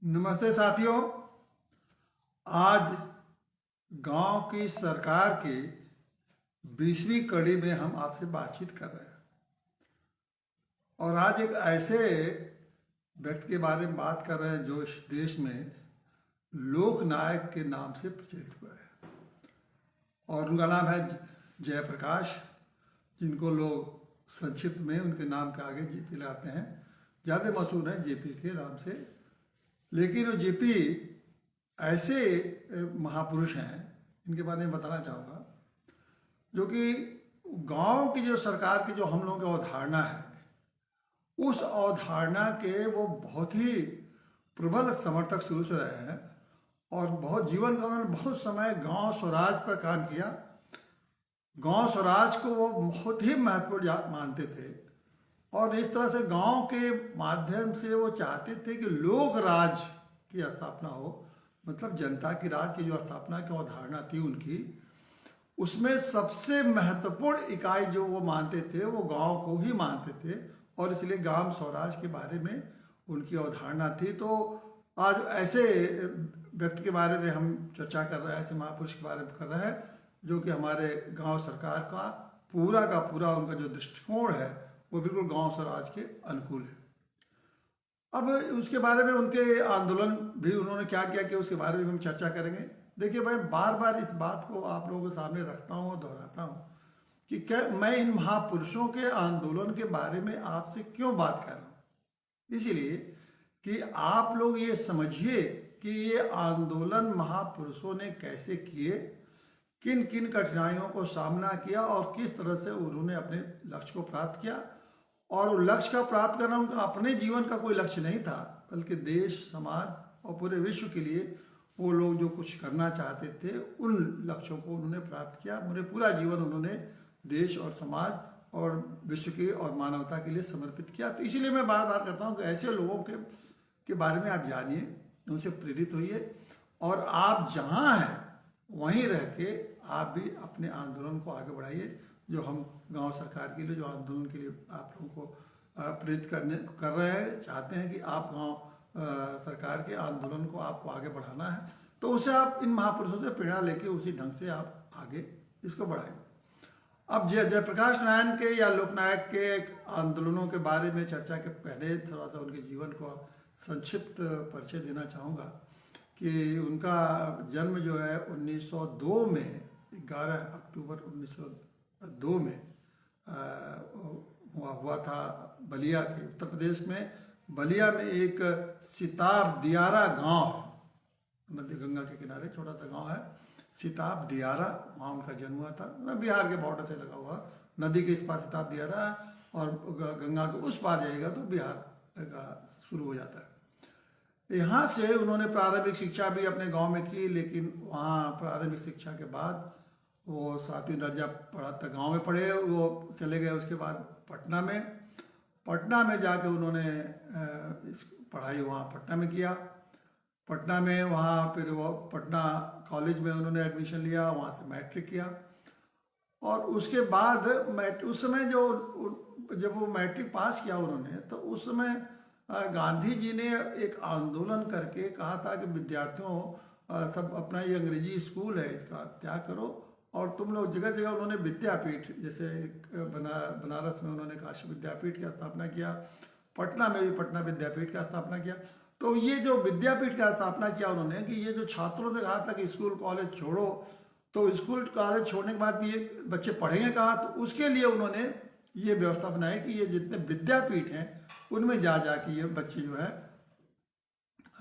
नमस्ते साथियों। आज गांव की सरकार की 20वीं कड़ी में हम आपसे बातचीत कर रहे हैं और आज एक ऐसे व्यक्ति के बारे में बात कर रहे हैं जो इस देश में लोकनायक के नाम से प्रचलित हुआ है और उनका नाम है जयप्रकाश, जिनको लोग संक्षिप्त में उनके नाम के आगे जेपी लगाते हैं। ज़्यादा मशहूर है जेपी के नाम से, लेकिन वो जेपी ऐसे महापुरुष हैं, इनके बारे में बताना चाहूँगा, जो कि गांव की जो सरकार की जो हम लोगों की अवधारणा है, उस अवधारणा के वो बहुत ही प्रबल समर्थक शुरू से रहे हैं और बहुत जीवन का उन्होंने बहुत समय गांव स्वराज पर काम किया। गांव स्वराज को वो बहुत ही महत्वपूर्ण मानते थे और इस तरह से गांव के माध्यम से वो चाहते थे कि लोक राज की स्थापना हो, मतलब जनता की राज की जो स्थापना की अवधारणा थी उनकी, उसमें सबसे महत्वपूर्ण इकाई जो वो मानते थे वो गांव को ही मानते थे और इसलिए गांव स्वराज के बारे में उनकी अवधारणा थी। तो आज ऐसे व्यक्ति के बारे में हम चर्चा कर रहे हैं, ऐसे महापुरुष के बारे में कर रहे हैं जो कि हमारे गांव सरकार का पूरा उनका जो दृष्टिकोण है वो बिल्कुल गांव स्वराज के अनुकूल है। अब उसके बारे में उनके आंदोलन भी उन्होंने क्या किया कि उसके बारे में हम चर्चा करेंगे। देखिए भाई, बार बार इस बात को आप लोगों के सामने रखता हूँ और दोहराता हूँ कि क्या मैं इन महापुरुषों के आंदोलन के बारे में आपसे क्यों बात कर रहा हूँ, इसीलिए कि आप लोग ये समझिए कि ये आंदोलन महापुरुषों ने कैसे किए, किन किन कठिनाइयों को सामना किया और किस तरह से उन्होंने अपने लक्ष्य को प्राप्त किया। और लक्ष्य का प्राप्त करना उनका अपने जीवन का कोई लक्ष्य नहीं था, बल्कि देश, समाज और पूरे विश्व के लिए वो लोग जो कुछ करना चाहते थे उन लक्ष्यों को उन्होंने प्राप्त किया। मुझे पूरा जीवन उन्होंने देश और समाज और विश्व के और मानवता के लिए समर्पित किया। तो इसीलिए मैं बार बार करता हूँ कि ऐसे लोगों के बारे में आप जानिए, उनसे प्रेरित होइए और आप जहाँ हैं वहीं रह के आप भी अपने आंदोलन को आगे बढ़ाइए। जो हम गांव सरकार के लिए जो आंदोलन के लिए आप लोगों को प्रेरित कर रहे हैं, चाहते हैं कि आप गांव सरकार के आंदोलन को आपको आगे बढ़ाना है, तो उसे आप इन महापुरुषों से प्रेरणा लेके उसी ढंग से आप आगे इसको बढ़ाएं। अब जयप्रकाश नारायण के या लोकनायक के आंदोलनों के बारे में चर्चा के पहले थोड़ा सा उनके जीवन को संक्षिप्त परिचय देना चाहूँगा कि उनका जन्म जो है 1902 में, 11 अक्टूबर 1902 में हुआ था बलिया के, उत्तर प्रदेश में बलिया में एक सिताब दियारा गांव है, नदी गंगा के किनारे छोटा सा गांव है सिताब दियारा, वहाँ उनका जन्म हुआ था। बिहार के बॉर्डर से लगा हुआ, नदी के इस पार सिताब दियारा है और गंगा के उस पार जाएगा तो बिहार का शुरू हो जाता है। यहाँ से उन्होंने प्रारंभिक शिक्षा भी अपने गांव में की, लेकिन वहाँ प्रारंभिक शिक्षा के बाद वो 7वीं दर्जा पढ़ा तक गांव में पढ़े, वो चले गए। उसके बाद पटना में जाके उन्होंने पढ़ाई वहाँ पटना में किया। पटना में वहाँ फिर वो पटना कॉलेज में उन्होंने एडमिशन लिया, वहाँ से मैट्रिक किया और उसके बाद उस समय जब वो मैट्रिक पास किया उन्होंने, तो उस समय गांधी जी ने एक आंदोलन करके कहा था कि विद्यार्थियों सब अपना ये अंग्रेजी स्कूल है इसका त्याग करो और तुम लोग जगह जगह, उन्होंने विद्यापीठ, जैसे बनारस में उन्होंने काशी विद्यापीठ की स्थापना किया, पटना में भी पटना विद्यापीठ का स्थापना किया। तो ये जो विद्यापीठ का स्थापना किया उन्होंने कि ये जो छात्रों से कहा था कि स्कूल कॉलेज छोड़ो, तो स्कूल कॉलेज छोड़ने के बाद भी ये बच्चे पढ़ेंगे कहाँ, तो उसके लिए उन्होंने ये व्यवस्था बनाई कि ये जितने विद्यापीठ हैं उनमें जा के ये बच्चे जो है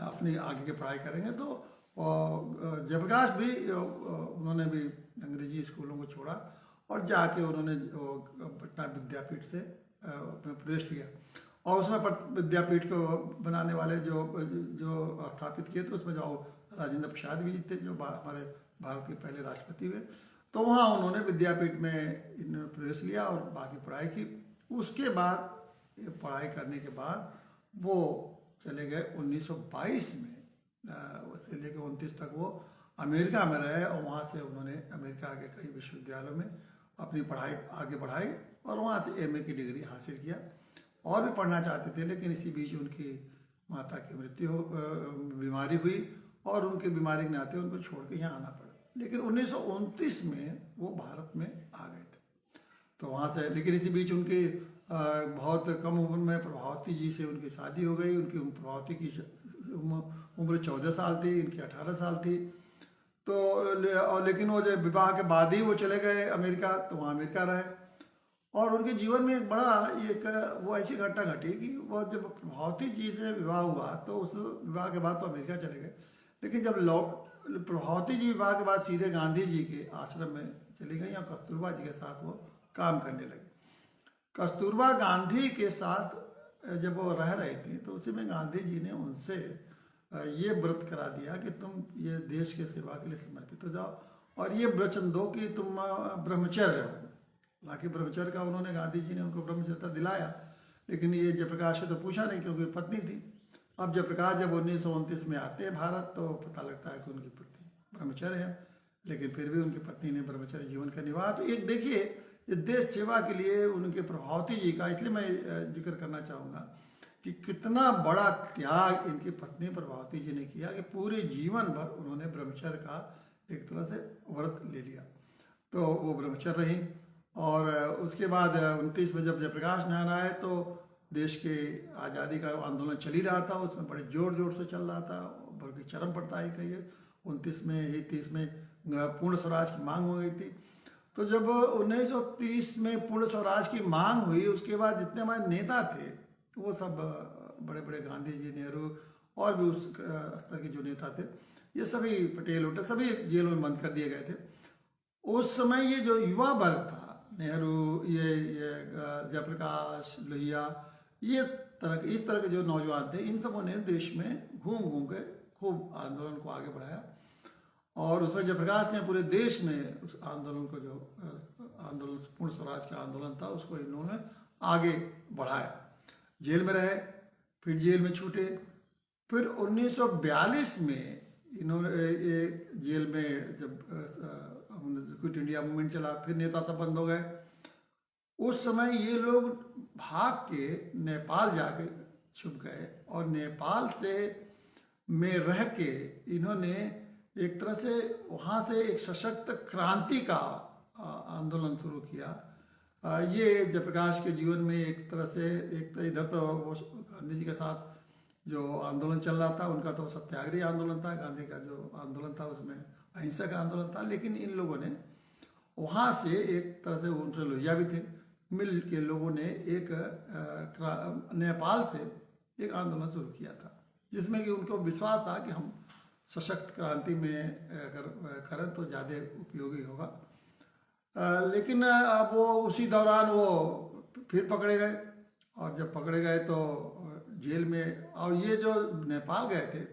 अपनी आगे की पढ़ाई करेंगे। तो जयप्रकाश भी उन्होंने भी अंग्रेजी स्कूलों को छोड़ा और जाके उन्होंने पटना विद्यापीठ से अपना प्रवेश लिया और उसमें विद्यापीठ को बनाने वाले जो स्थापित किए थे उसमें जो राजेंद्र प्रसाद भी थे, जो हमारे भारत के पहले राष्ट्रपति हुए। तो वहाँ उन्होंने विद्यापीठ में इन्होंने प्रवेश लिया और बाकी पढ़ाई की। उसके बाद पढ़ाई करने के बाद वो चले गए 1922 में, उससे लेकर 29 तक वो अमेरिका में रहे और वहाँ से उन्होंने अमेरिका के कई विश्वविद्यालयों में अपनी पढ़ाई आगे बढ़ाई और वहाँ से एमए की डिग्री हासिल किया और भी पढ़ना चाहते थे, लेकिन इसी बीच उनकी माता की बीमारी हुई और उनकी बीमारी के नाते उनको छोड़ के यहाँ आना पड़ा। लेकिन 1929 में वो भारत में आ गए थे। तो वहाँ से, लेकिन इसी बीच उनकी बहुत कम उम्र में प्रभावती जी से उनकी शादी हो गई। उनकी प्रभावती की उम्र 14 साल थी, इनकी 18 साल थी। तो और लेकिन वो जो विवाह के बाद ही वो चले गए अमेरिका, तो वहाँ अमेरिका रहे। और उनके जीवन में एक बड़ा एक वो ऐसी घटना घटी कि वो जब प्रभावती जी से विवाह हुआ तो उस विवाह के बाद तो अमेरिका चले गए। लेकिन जब प्रभावती जी विवाह के बाद सीधे गांधी जी के आश्रम में चली गई और कस्तूरबा जी के साथ वो काम करने लगी। कस्तूरबा गांधी के साथ जब वो रह रहे थे तो उसी में गांधी जी ने उनसे ये व्रत करा दिया कि तुम ये देश के सेवा के लिए समर्पित हो जाओ और ये वचन दो कि तुम ब्रह्मचर्य रहो। हालांकि ब्रह्मचर्य का उन्होंने, गांधी जी ने उनको ब्रह्मचर्य दिलाया, लेकिन ये जयप्रकाश से तो पूछा नहीं क्योंकि पत्नी थी। अब जयप्रकाश जब 1929 में आते हैं भारत तो पता लगता है कि उनकी पत्नी ब्रह्मचर्य है, लेकिन फिर भी उनकी पत्नी ने ब्रह्मचर्य जीवन का निवाह। तो एक देखिए, ये देश सेवा के लिए उनके प्रभावती जी का, इसलिए मैं जिक्र करना चाहूँगा कि कितना बड़ा त्याग इनकी पत्नी प्रभावती जी ने किया कि पूरे जीवन भर उन्होंने ब्रह्मचर्य का एक तरह से व्रत ले लिया। तो वो ब्रह्मचर्य रही। और उसके बाद 29 में जब जयप्रकाश नारायण आए तो देश के आज़ादी का आंदोलन चल ही रहा था, उसमें बड़े जोर जोर से चल रहा था, बल्कि चरम पर था ही कहिए। 29 में ही 30 में पूर्ण स्वराज की मांग हो गई थी। तो जब 1930 में पूर्ण स्वराज की मांग हुई, उसके बाद जितने हमारे नेता थे वो सब बड़े बड़े, गांधी जी, नेहरू और भी उस स्तर के जो नेता थे, ये सभी, पटेल उटेल सभी जेल में बंद कर दिए गए थे। उस समय ये जो युवा वर्ग था, नेहरू, ये जयप्रकाश, लोहिया, ये इस तरह के जो नौजवान थे, इन सबों ने देश में घूम घूम के खूब आंदोलन को आगे बढ़ाया। और उसमें जयप्रकाश ने पूरे देश में उस आंदोलन को, जो आंदोलन पूर्ण स्वराज का आंदोलन था, उसको इन्होंने आगे बढ़ाया। जेल में रहे, फिर जेल में छूटे, फिर 1942 में इन्होंने जेल में जब क्विट इंडिया मूवमेंट चला, फिर नेता सब बंद हो गए। उस समय ये लोग भाग के नेपाल जाके छुप गए और नेपाल से में रह के इन्होंने एक तरह से वहाँ से एक सशक्त क्रांति का आंदोलन शुरू किया। ये जयप्रकाश के जीवन में एक तरह से, एक तो इधर तो वो गांधी जी के साथ जो आंदोलन चल रहा था उनका तो सत्याग्रही आंदोलन था, गांधी का जो आंदोलन था उसमें अहिंसा का आंदोलन था। लेकिन इन लोगों ने वहाँ से एक तरह से, उनसे लोहिया भी थे, मिल के लोगों ने एक नेपाल से एक आंदोलन शुरू किया था, जिसमें कि उनको विश्वास था कि हम सशक्त क्रांति में अगर करें तो ज़्यादा उपयोगी होगा। लेकिन अब वो उसी दौरान वो फिर पकड़े गए, और जब पकड़े गए तो जेल में, और ये जो नेपाल गए थे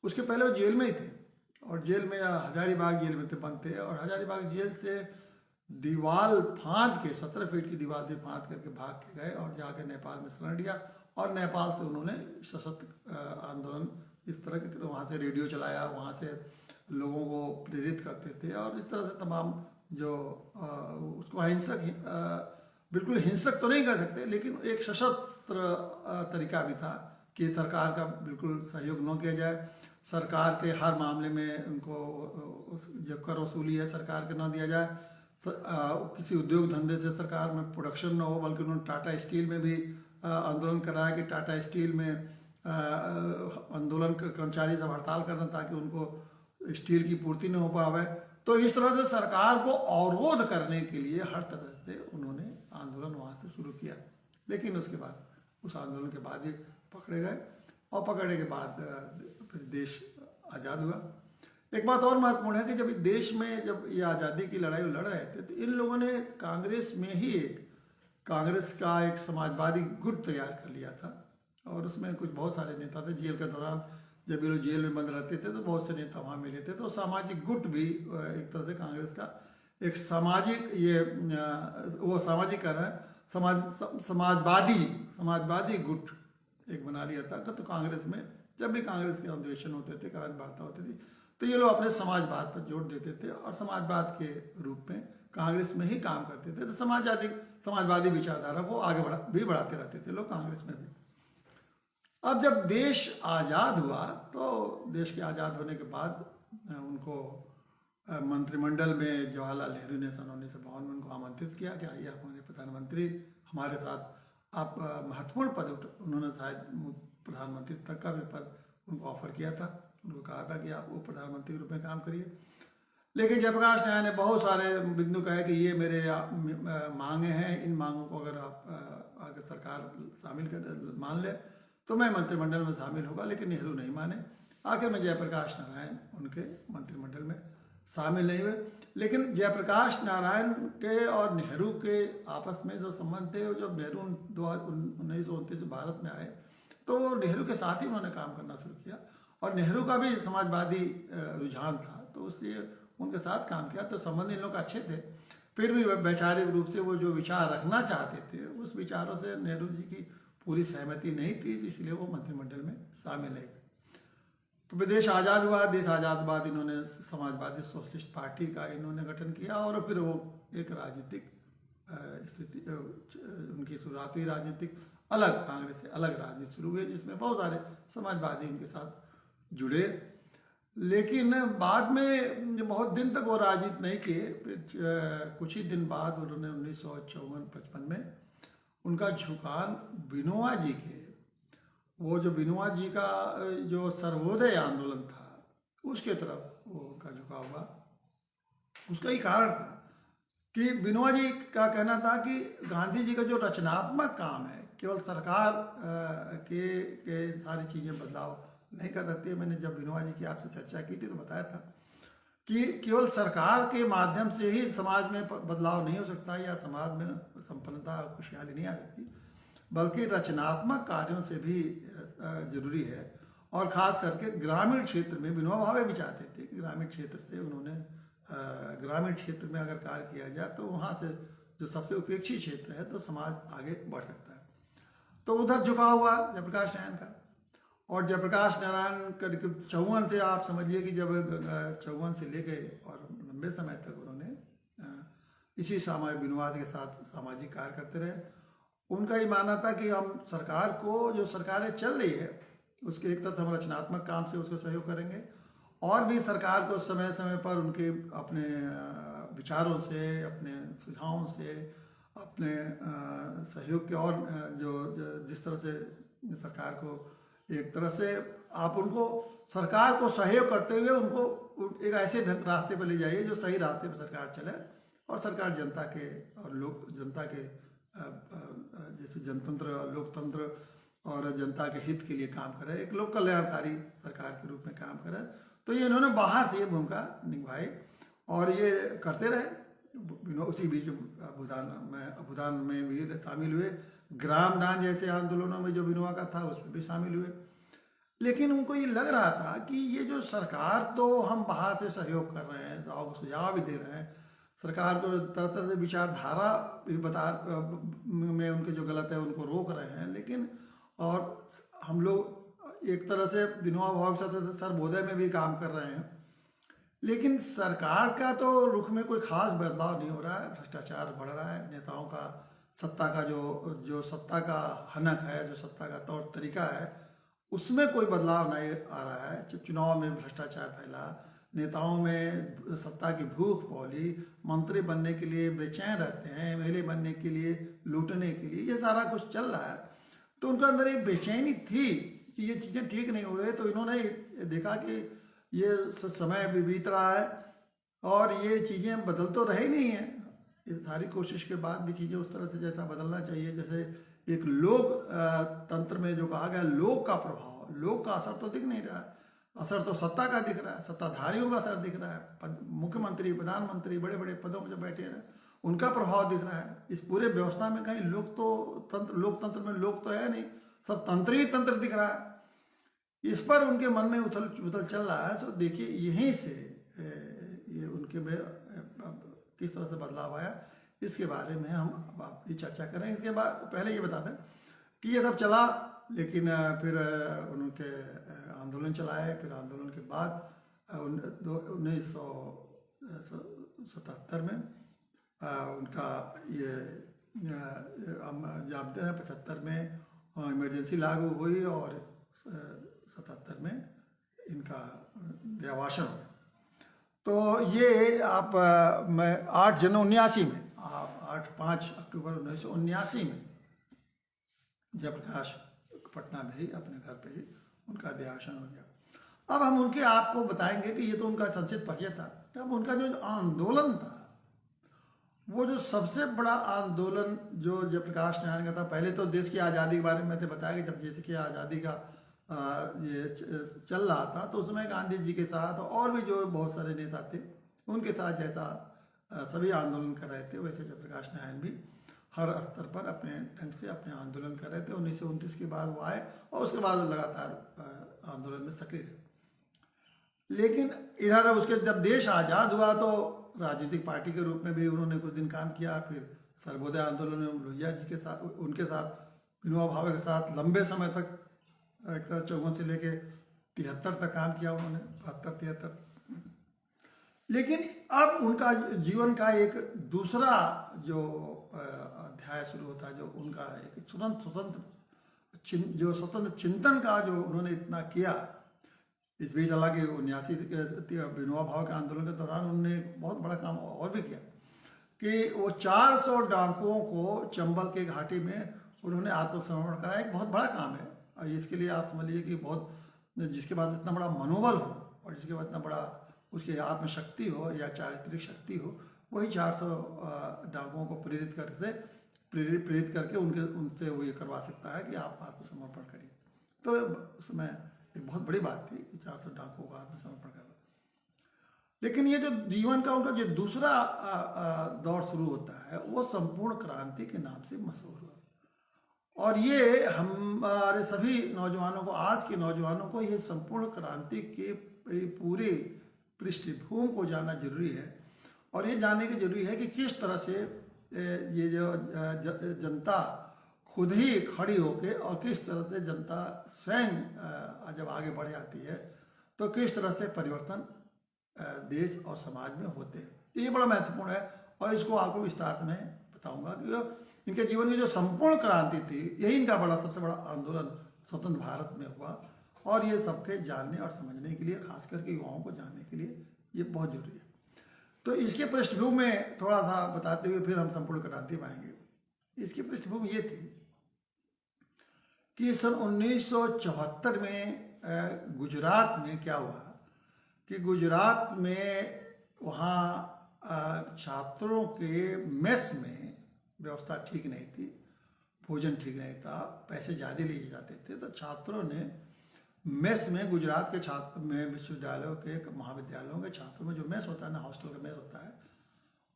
उसके पहले वो जेल में ही थे, और जेल में हजारीबाग जेल में थे, बंद थे। और हजारीबाग जेल से दीवार फांद के, 17 फीट की दीवार से फांद करके भाग के गए और जाके नेपाल में शरण लिया। और नेपाल से उन्होंने सशक्त आंदोलन इस तरह के, वहाँ से रेडियो चलाया, वहाँ से लोगों को प्रेरित करते थे, और इस तरह से तमाम जो उसको अहिंसक, बिल्कुल हिंसक तो नहीं कर सकते, लेकिन एक सशस्त्र तरीका भी था कि सरकार का बिल्कुल सहयोग न किया जाए, सरकार के हर मामले में उनको जो कर वसूली है सरकार के न दिया जाए, किसी उद्योग धंधे से सरकार में प्रोडक्शन न हो। बल्कि उन्होंने टाटा स्टील में भी आंदोलन कराया कि टाटा स्टील में आंदोलन कर्मचारी सब हड़ताल करना ताकि उनको स्टील की पूर्ति न हो पावे। तो इस तरह से सरकार को अवरोध करने के लिए हर तरह से उन्होंने आंदोलन वहाँ से शुरू किया। लेकिन उसके बाद, उस आंदोलन के बाद ही पकड़े गए, और पकड़ने के बाद फिर देश आज़ाद हुआ। एक बात और महत्वपूर्ण है कि जब देश में जब ये आज़ादी की लड़ाई लड़ रहे थे तो इन लोगों ने कांग्रेस में ही कांग्रेस का एक समाजवादी गुट तैयार कर लिया था, और उसमें कुछ बहुत सारे नेता थे। जेल के दौरान जब ये लोग जेल में बंद रहते थे तो बहुत से नेता वहाँ मिले थे। तो सामाजिक गुट भी एक तरह से कांग्रेस का एक सामाजिक, ये वो सामाजिक कर रहा है, समाजवादी गुट एक बना लिया था। तो कांग्रेस में जब भी कांग्रेस के अधिवेशन होते थे, कांग्रेस वार्ता होती थी, तो ये लोग अपने समाजवाद पर जोर देते थे और समाजवाद के रूप में कांग्रेस में ही काम करते थे। तो समाजवादी विचारधारा को आगे बढ़ाते रहते थे लोग कांग्रेस में भी। अब जब देश आज़ाद हुआ तो देश के आज़ाद होने के बाद उनको मंत्रिमंडल में जवाहरलाल नेहरू ने सन 1952 में उनको आमंत्रित किया कि आइए आप हमारे प्रधानमंत्री हमारे साथ आप महत्वपूर्ण पद उन्होंने शायद प्रधानमंत्री तक का भी पद उनको ऑफर किया था। उनको कहा था कि आप वो प्रधानमंत्री के रूप में काम करिए, लेकिन जयप्रकाश नारायण ने बहुत सारे बिंदु कहे कि ये मेरे मांगे हैं, इन मांगों को अगर अगर सरकार शामिल कर मान ले तो मैं मंत्रिमंडल में शामिल होगा, लेकिन नेहरू नहीं माने। आखिर में जयप्रकाश नारायण उनके मंत्रिमंडल में शामिल नहीं हुए। लेकिन जयप्रकाश नारायण के और नेहरू के आपस में जो संबंध थे, जब नेहरू 1929 भारत में आए तो नेहरू के साथ ही उन्होंने काम करना शुरू किया और नेहरू का भी समाजवादी रुझान था, तो इसलिए उनके साथ काम किया, तो संबंध इन लोग अच्छे थे। फिर भी वैचारिक रूप से वो जो विचार रखना चाहते थे उस विचारों से नेहरू जी की पूरी सहमति नहीं थी, इसलिए वो मंत्रिमंडल में शामिल नहीं हुए। तो देश आज़ाद हुआ। देश आज़ाद बाद इन्होंने समाजवादी सोशलिस्ट पार्टी का इन्होंने गठन किया और फिर वो एक राजनीतिक स्थिति उनकी शुरुआत हुई, राजनीतिक अलग कांग्रेस से अलग राजनीति शुरू हुई जिसमें बहुत सारे समाजवादी उनके साथ जुड़े। लेकिन बाद में बहुत दिन तक वो राजनीति नहीं किए। फिर कुछ ही दिन बाद उन्होंने 1954-55 में उनका झुकान बिनोआ जी के, वो जो बिनोआ जी का जो सर्वोदय आंदोलन था उसके तरफ वो उनका झुकाव हुआ। उसका ही कारण था कि बिनोआ जी का कहना था कि गांधी जी का जो रचनात्मक काम है केवल सरकार के सारी चीज़ें बदलाव नहीं कर सकती। मैंने जब बिनोआ जी की आपसे चर्चा की थी तो बताया था कि केवल सरकार के माध्यम से ही समाज में बदलाव नहीं हो सकता या समाज में संपन्नता खुशहाली नहीं आ सकती, बल्कि रचनात्मक कार्यों से भी जरूरी है। और ख़ास करके ग्रामीण क्षेत्र में विनोबा भावे भी चाहते थे कि ग्रामीण क्षेत्र से उन्होंने ग्रामीण क्षेत्र में अगर कार्य किया जाए तो वहाँ से जो सबसे उपेक्षित क्षेत्र है तो समाज आगे बढ़ सकता है। तो उधर झुकाव हुआ जयप्रकाश नारायण का। और जयप्रकाश नारायण करीब 54 से आप समझिए कि जब 54 से ले गए और लंबे समय तक उन्होंने इसी सामाजिक विनोद के साथ सामाजिक कार्य करते रहे। उनका ये मानना था कि हम सरकार को, जो सरकारें चल रही है उसके एक तरफ हम रचनात्मक काम से उसको सहयोग करेंगे और भी सरकार को समय समय पर उनके अपने विचारों से, अपने सुझावों से, अपने सहयोग के और जो जिस तरह से सरकार को एक तरह से आप उनको सरकार को सहयोग करते हुए उनको एक ऐसे रास्ते पर ले जाइए जो सही रास्ते पर सरकार चले और सरकार जनता के और लोग जनता के जैसे जनतंत्र और लोकतंत्र और जनता के हित के लिए काम करे, एक लोक कल्याणकारी सरकार के रूप में काम करे। तो ये इन्होंने बाहर से ये भूमिका निभाई और ये करते रहे। उसी बीच अभुदान में भी शामिल हुए, ग्राम दान जैसे आंदोलनों में जो विनोबा का था उसमें भी शामिल हुए। लेकिन उनको ये लग रहा था कि ये जो सरकार, तो हम बाहर से सहयोग कर रहे हैं और सुझाव भी दे रहे हैं, सरकार को तरह तरह से विचारधारा भी में उनके जो गलत है उनको रोक रहे हैं, लेकिन और हम लोग एक तरह से विनोबा भावे के साथ सर्वोदय में भी काम कर रहे हैं, लेकिन सरकार का तो रुख में कोई खास बदलाव नहीं हो रहा है। भ्रष्टाचार बढ़ रहा है, नेताओं का सत्ता का जो सत्ता का हनक है, जो सत्ता का तौर तरीका है उसमें कोई बदलाव नहीं आ रहा है। चुनाव में भ्रष्टाचार फैला, नेताओं में सत्ता की भूख फैली, मंत्री बनने के लिए बेचैन रहते हैं, एमएलए बनने के लिए, लूटने के लिए, ये सारा कुछ चल रहा है। तो उनके अंदर एक बेचैनी थी कि ये चीज़ें ठीक नहीं हो रही। तो इन्होंने देखा कि ये समय भी बीत रहा है और ये चीज़ें बदल तो रही नहीं है। इस सारी कोशिश के बाद भी चीज़ें उस तरह से जैसा बदलना चाहिए, जैसे एक लोक तंत्र में जो कहा गया लोक का प्रभाव, लोक का असर तो दिख नहीं रहा है। असर तो सत्ता का दिख रहा है, सत्ताधारियों का असर दिख रहा है, मुख्यमंत्री, प्रधानमंत्री बड़े बड़े पदों पर जो बैठे हैं उनका प्रभाव दिख रहा है। इस पूरे व्यवस्था में कहीं लोकतंत्र में लोक तो है नहीं, सब तंत्र ही तंत्र दिख रहा है। इस पर उनके मन में उथल पुथल चल रहा है। तो देखिए यहीं से ये उनके में किस तरह से बदलाव आया, इसके बारे में हम अब आपकी चर्चा करें। इसके बाद पहले ये बता दें कि ये सब चला, लेकिन फिर उनके आंदोलन चलाए। फिर आंदोलन के बाद 1977 में उनका ये हम जानते हैं 75 में इमरजेंसी लागू हुई और 1977 में इनका देहावसान हो गया। तो ये आप मैं 8 जनवरी 1979 में, 5 अक्टूबर 1979 में जयप्रकाश पटना में ही अपने घर पे ही उनका देहावसान हो गया। अब हम उनके आपको बताएंगे कि ये तो उनका संक्षिप्त परिचय था। तब उनका जो आंदोलन था, वो जो सबसे बड़ा आंदोलन जो जयप्रकाश नारायण का था, पहले तो देश की आज़ादी के बारे में मैंने बताया कि जब देश की आज़ादी का ये चल रहा था तो उसमें गांधी जी के साथ और भी जो बहुत सारे नेता थे उनके साथ जैसा सभी आंदोलन कर रहे थे, वैसे जयप्रकाश नारायण भी हर स्तर पर अपने ढंग से अपने आंदोलन कर रहे थे। 1929 के बाद वो आए और उसके बाद लगातार आंदोलन में सक्रिय रहे। लेकिन इधर उसके जब देश आज़ाद हुआ तो राजनीतिक पार्टी के रूप में भी उन्होंने कुछ दिन काम किया। फिर सर्वोदय आंदोलन में लोहिया जी के साथ, उनके साथ विनोबा भावे के साथ लंबे समय तक 1954 से लेके 73 तक काम किया उन्होंने, 72-73। लेकिन अब उनका जीवन का एक दूसरा जो अध्याय शुरू होता है, जो उनका एक स्वतंत्र चिंतन का जो उन्होंने इतना किया। इस बीच हालांकि 79 विनोबा भावे के आंदोलन के दौरान उन्होंने बहुत बड़ा काम और भी किया कि वो 400 डाकुओं को चंबल के घाटी में उन्होंने आत्मसमर्पण कराया। एक बहुत बड़ा काम है और इसके लिए आप समझ लीजिए कि बहुत, जिसके पास इतना बड़ा मनोबल हो और जिसके पास इतना बड़ा उसकी आत्मशक्ति हो या चारित्रिक शक्ति हो, वही 400 डाकुओं को प्रेरित करके उनसे वो ये करवा सकता है कि आप आत्मसमर्पण करिए। तो उसमें एक बहुत बड़ी बात थी कि 400 डाकुओं का आत्मसमर्पण करना। लेकिन ये जो जीवन का उनका जो दूसरा दौर शुरू होता है, वो संपूर्ण क्रांति के नाम से मशहूर हुआ। और ये हमारे सभी नौजवानों को, आज के नौजवानों को, ये संपूर्ण क्रांति के पूरे पृष्ठभूमि को जानना जरूरी है। और ये जानने की जरूरी है कि किस तरह से ये जो जनता खुद ही खड़ी होके और किस तरह से जनता स्वयं जब आगे बढ़ जाती है तो किस तरह से परिवर्तन देश और समाज में होते हैं। ये बड़ा महत्वपूर्ण है और इसको आपको विस्तार में बताऊंगा कि इनके जीवन की जो संपूर्ण क्रांति थी, यही इनका बड़ा सबसे बड़ा आंदोलन स्वतंत्र भारत में हुआ। और ये सबके जानने और समझने के लिए, खास करके युवाओं को जानने के लिए ये बहुत जरूरी है। तो इसके पृष्ठभूमि में थोड़ा सा बताते हुए फिर हम संपूर्ण क्रांति में आएंगे। इसकी पृष्ठभूमि ये थी कि सन 1974 में गुजरात में क्या हुआ कि गुजरात में वहाँ छात्रों के मेस में व्यवस्था ठीक नहीं थी, भोजन ठीक नहीं था, पैसे ज़्यादा लिए जाते थे। तो छात्रों ने मेस में, गुजरात के छात्र में, विश्वविद्यालयों के, महाविद्यालयों के छात्रों में जो मेस होता है ना, हॉस्टल का मेस होता है,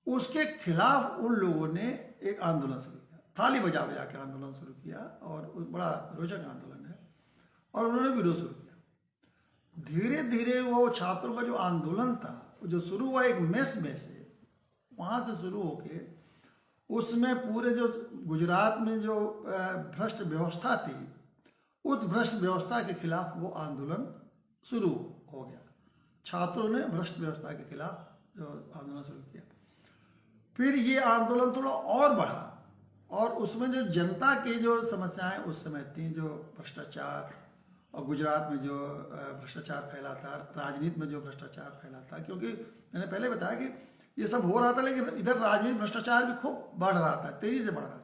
उसके खिलाफ उन लोगों ने एक आंदोलन शुरू किया। थाली बजा बजा के आंदोलन शुरू किया और बड़ा रोचक आंदोलन है और उन्होंने विरोध शुरू किया। धीरे धीरे वो छात्रों का जो आंदोलन था, जो शुरू हुआ एक मेस में से, वहाँ से शुरू होके उसमें पूरे जो गुजरात में जो भ्रष्ट व्यवस्था थी, उस भ्रष्ट व्यवस्था के खिलाफ वो आंदोलन शुरू हो गया। छात्रों ने भ्रष्ट व्यवस्था के खिलाफ जो आंदोलन शुरू किया, फिर ये आंदोलन थोड़ा और बढ़ा और उसमें जो जनता की जो समस्याएं उस समय थी, जो भ्रष्टाचार, और गुजरात में जो भ्रष्टाचार फैला था, राजनीति में जो भ्रष्टाचार फैला था, क्योंकि मैंने पहले बताया कि ये सब हो रहा था लेकिन इधर राजनीतिक भ्रष्टाचार भी खूब बढ़ रहा था, तेजी से बढ़ रहा था।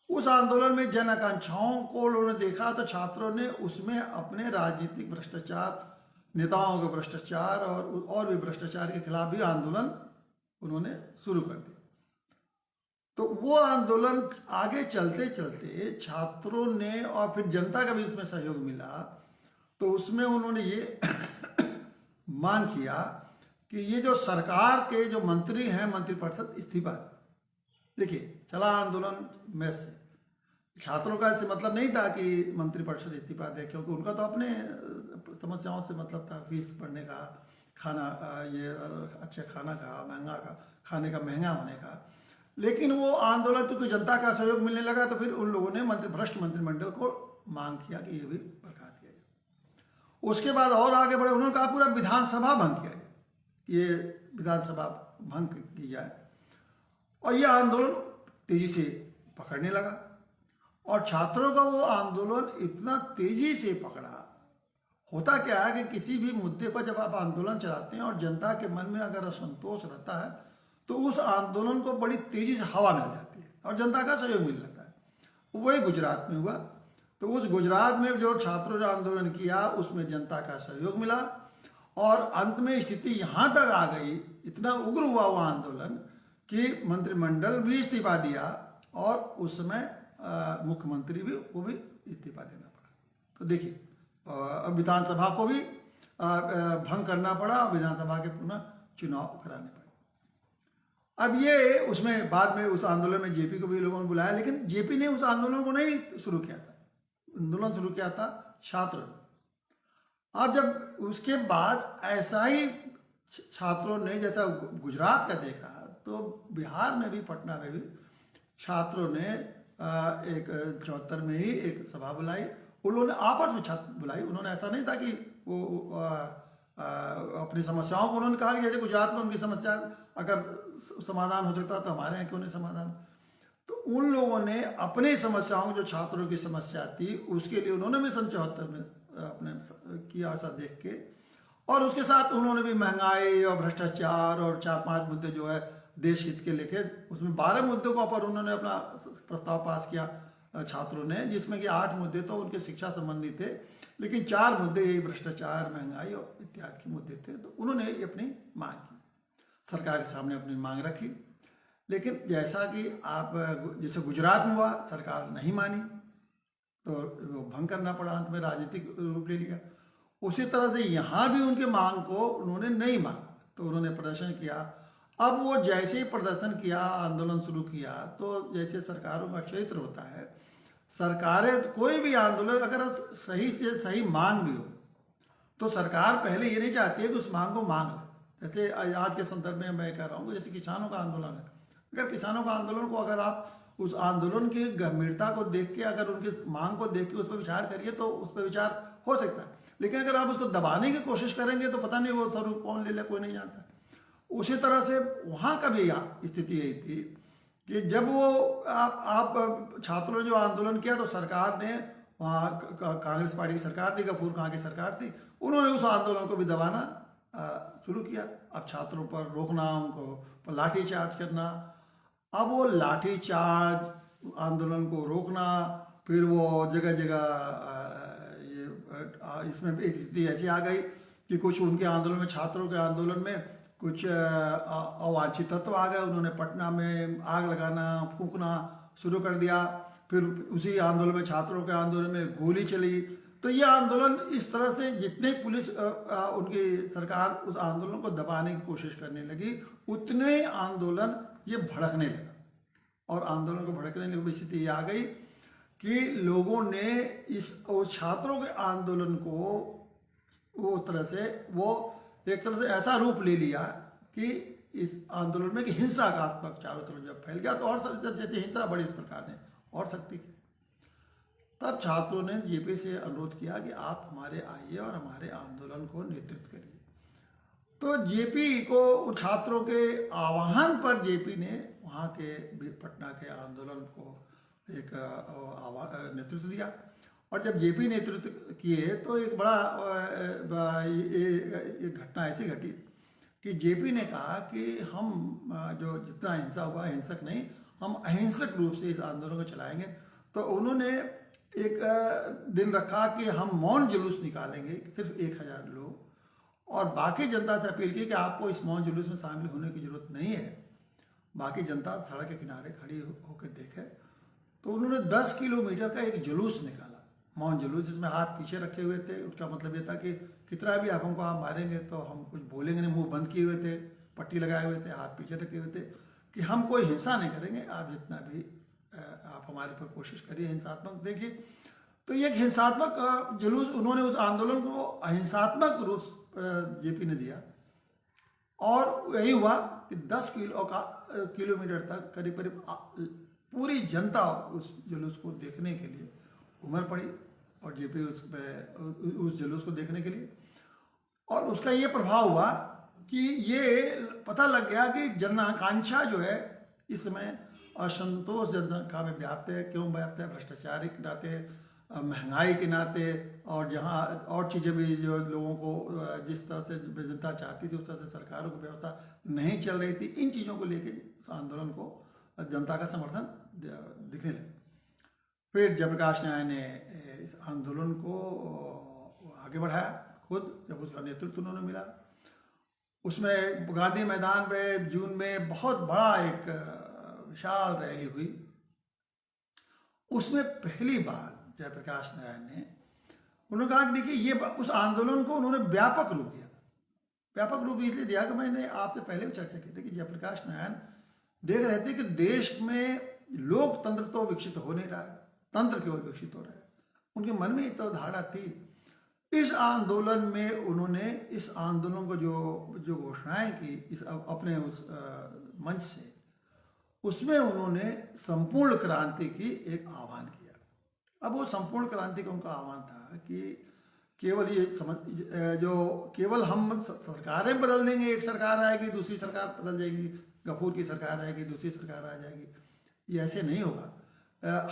उस आंदोलन में जन आकांक्षाओं को उन्होंने देखा तो छात्रों ने उसमें अपने राजनीतिक भ्रष्टाचार, नेताओं के भ्रष्टाचार और भी भ्रष्टाचार के खिलाफ भी आंदोलन उन्होंने शुरू कर दिया। तो वो आंदोलन आगे चलते चलते छात्रों ने और फिर जनता का भी उसमें सहयोग मिला, तो उसमें उन्होंने ये मांग किया कि ये जो सरकार के जो मंत्री हैं, मंत्रिपरिषद इस्तीफा दे। देखिए, चला आंदोलन में से छात्रों का इससे मतलब नहीं था कि मंत्रिपरिषद इस्तीफा दे, क्योंकि उनका तो अपने समस्याओं से मतलब था, फीस बढ़ने का, खाना, ये अच्छे खाना का महंगा का, खाने का महंगा होने का। लेकिन वो आंदोलन क्योंकि जनता का सहयोग मिलने लगा तो फिर उन लोगों ने भ्रष्ट मंत्रिमंडल को मांग किया कि ये भी बर्खास्त किया जाए। उसके बाद और आगे बढ़े, उन्होंने कहा पूरा विधानसभा भंग किया जाए, ये विधानसभा भंग की जाए। और ये आंदोलन तेजी से पकड़ने लगा और छात्रों का वो आंदोलन इतना तेजी से पकड़ा। होता क्या है कि किसी भी मुद्दे पर जब आप आंदोलन चलाते हैं और जनता के मन में अगर असंतोष रहता है तो उस आंदोलन को बड़ी तेजी से हवा मिल जाती है और जनता का सहयोग मिल जाता है। वही गुजरात में हुआ। तो उस गुजरात में जो छात्रों ने आंदोलन किया उसमें जनता का सहयोग मिला और अंत में स्थिति यहाँ तक आ गई, इतना उग्र हुआ वो आंदोलन कि मंत्रिमंडल भी इस्तीफा दिया और उस समय मुख्यमंत्री भी को भी इस्तीफा देना पड़ा। तो देखिए अब विधानसभा को भी भंग करना पड़ा और विधानसभा के पुनः चुनाव कराने पड़े। अब ये उसमें बाद में उस आंदोलन में जेपी को भी लोगों ने बुलाया, लेकिन जेपी ने उस आंदोलन को नहीं शुरू किया था। आंदोलन शुरू किया था छात्रों ने। अब जब उसके बाद ऐसा ही छात्रों ने जैसा गुजरात का देखा तो बिहार में भी, पटना में भी छात्रों ने एक 74 में ही एक सभा बुलाई। उन्होंने आपस में छात्र बुलाई। उन्होंने ऐसा नहीं था कि वो अपनी समस्याओं को उन्होंने कहा कि जैसे गुजरात में उनकी समस्या अगर समाधान हो सकता तो हमारे यहाँ क्यों नहीं समाधान। तो उन लोगों ने अपनी समस्याओं, जो छात्रों की समस्या थी, उसके लिए उन्होंने भी 74 में अपने किया ऐसा देख के, और उसके साथ उन्होंने भी महंगाई और भ्रष्टाचार और 4-5 मुद्दे जो है देश हित के लेके, उसमें 12 मुद्दों के ऊपर उन्होंने अपना प्रस्ताव पास किया छात्रों ने, जिसमें कि 8 मुद्दे तो उनके शिक्षा संबंधी थे, लेकिन 4 मुद्दे यही भ्रष्टाचार, महंगाई और इत्यादि के मुद्दे थे। तो उन्होंने अपनी मांग की, सरकार के सामने अपनी मांग रखी। लेकिन जैसा कि आप जैसे गुजरात में हुआ, सरकार नहीं मानी तो वो भंग करना पड़ा, अंत में राजनीतिक रूप ले लिया। उसी तरह से यहाँ भी उनके मांग को उन्होंने नहीं माना तो उन्होंने प्रदर्शन किया। अब वो जैसे ही प्रदर्शन किया, आंदोलन शुरू किया, तो जैसे सरकारों का चरित्र होता है, सरकारें कोई भी आंदोलन अगर सही से सही मांग भी हो तो सरकार पहले ये नहीं चाहती है कि उस मांग को मांग ले। जैसे आज के संदर्भ में मैं कह रहा हूँ, जैसे किसानों का आंदोलन है, अगर किसानों का आंदोलन को अगर आप उस आंदोलन की गंभीरता को देख के, अगर उनकी मांग को देख के उस पर विचार करिए तो उस पर विचार हो सकता है। लेकिन अगर आप उसको दबाने की कोशिश करेंगे तो पता नहीं वो स्वरूप कौन ले ले, कोई नहीं जानता। उसी तरह से वहाँ का भी स्थिति यही थी कि जब वो आप छात्रों ने जो आंदोलन किया तो सरकार ने, वहाँ कांग्रेस पार्टी की सरकार थी, गफूर खां की सरकार थी, उन्होंने उस आंदोलन को भी दबाना शुरू किया। अब छात्रों पर रोकना, उनको लाठीचार्ज करना। अब वो लाठीचार्ज, आंदोलन को रोकना, फिर वो जगह जगह ये इसमें एक स्थिति ऐसी आ गई कि कुछ उनके आंदोलन में, छात्रों के आंदोलन में कुछ अवांछित तत्व आ गए। उन्होंने पटना में आग लगाना, फूंकना शुरू कर दिया। फिर उसी आंदोलन में, छात्रों के आंदोलन में गोली चली। तो ये आंदोलन इस तरह से, जितने पुलिस उनकी सरकार उस आंदोलन को दबाने की कोशिश करने लगी, उतने आंदोलन ये भड़कने लगा। और आंदोलन को भड़कने की स्थिति आ गई कि लोगों ने इस छात्रों के आंदोलन को वो तरह से, वो एक तरह से ऐसा रूप ले लिया कि इस आंदोलन में कि हिंसात्मक चारों तरफ जब फैल गया तो और जैसे हिंसा बड़ी सरकार ने और सख्ती की। तब छात्रों ने जेपी से अनुरोध किया कि आप हमारे आइए और हमारे आंदोलन को नेतृत्व करिए। तो जेपी को, छात्रों के आह्वान पर जेपी ने वहाँ के पटना के आंदोलन को एक नेतृत्व दिया। और जब जेपी नेतृत्व किए तो एक बड़ा ये घटना ऐसी घटी कि जेपी ने कहा कि हम जो जितना हिंसा हुआ, हिंसक नहीं, हम अहिंसक रूप से इस आंदोलन को चलाएंगे। तो उन्होंने एक दिन रखा कि हम मौन जुलूस निकालेंगे, सिर्फ 1000 लोग, और बाकी जनता से अपील की कि आपको इस मौन जुलूस में शामिल होने की जरूरत नहीं है, बाकी जनता सड़क के किनारे खड़ी होकर देखे। तो उन्होंने 10 किलोमीटर का एक जुलूस निकाला, मौन जुलूस, जिसमें हाथ पीछे रखे हुए थे। उसका मतलब ये था कि कितना भी आप हमको आप मारेंगे तो हम कुछ बोलेंगे नहीं, मुंह बंद किए हुए थे, पट्टी लगाए हुए थे, हाथ पीछे रखे हुए थे कि हम कोई हिंसा नहीं करेंगे, आप जितना भी आप हमारे पर कोशिश करिए हिंसात्मक। देखिए, तो ये एक हिंसात्मक जुलूस, उन्होंने उस आंदोलन को अहिंसात्मक रूप जेपी ने दिया। और यही हुआ कि 10 किलोमीटर तक करीब करीब पूरी जनता उस जुलूस को देखने के लिए उमड़ पड़ी और जेपी उस जुलूस को देखने के लिए। और उसका ये प्रभाव हुआ कि ये पता लग गया कि जन आकांक्षा जो है इस समय, असंतोष जनसंख्या में व्याप्त है। क्यों व्याप्त है? भ्रष्टाचार के नाते, महंगाई के नाते, और जहाँ और चीज़ें भी जो लोगों को जिस तरह से जनता चाहती थी उस तरह से सरकारों की व्यवस्था नहीं चल रही थी। इन चीज़ों को लेके इस आंदोलन को जनता का समर्थन दिखने लगा। फिर जयप्रकाश नारायण ने इस आंदोलन को आगे बढ़ाया खुद, जब उसका नेतृत्व उन्होंने मिला। उसमें गांधी मैदान में जून में बहुत बड़ा एक विशाल रैली हुई। उसमें पहली बार जयप्रकाश नारायण ने उन्होंने कहा कि देखिए, ये उस आंदोलन को उन्होंने व्यापक रूप दिया। व्यापक रूप इसलिए दिया कि मैंने आपसे पहले भी चर्चा की थी कि जयप्रकाश नारायण देख रहे थे कि देश में लोकतंत्र तो विकसित हो नहीं रहा है, तंत्र केवल विकसित हो रहा है। उनके मन में तो धारणा थी। इस आंदोलन में उन्होंने इस आंदोलन को जो घोषणाएं की इस अपने उस मंच से, उसमें उन्होंने संपूर्ण क्रांति की एक आह्वान किया। अब वो संपूर्ण क्रांति का उनका आह्वान था कि केवल ये जो केवल हम सरकारें बदल देंगे, एक सरकार आएगी दूसरी सरकार बदल जाएगी, गफूर की सरकार आएगी दूसरी सरकार आ जाएगी, ये ऐसे नहीं होगा।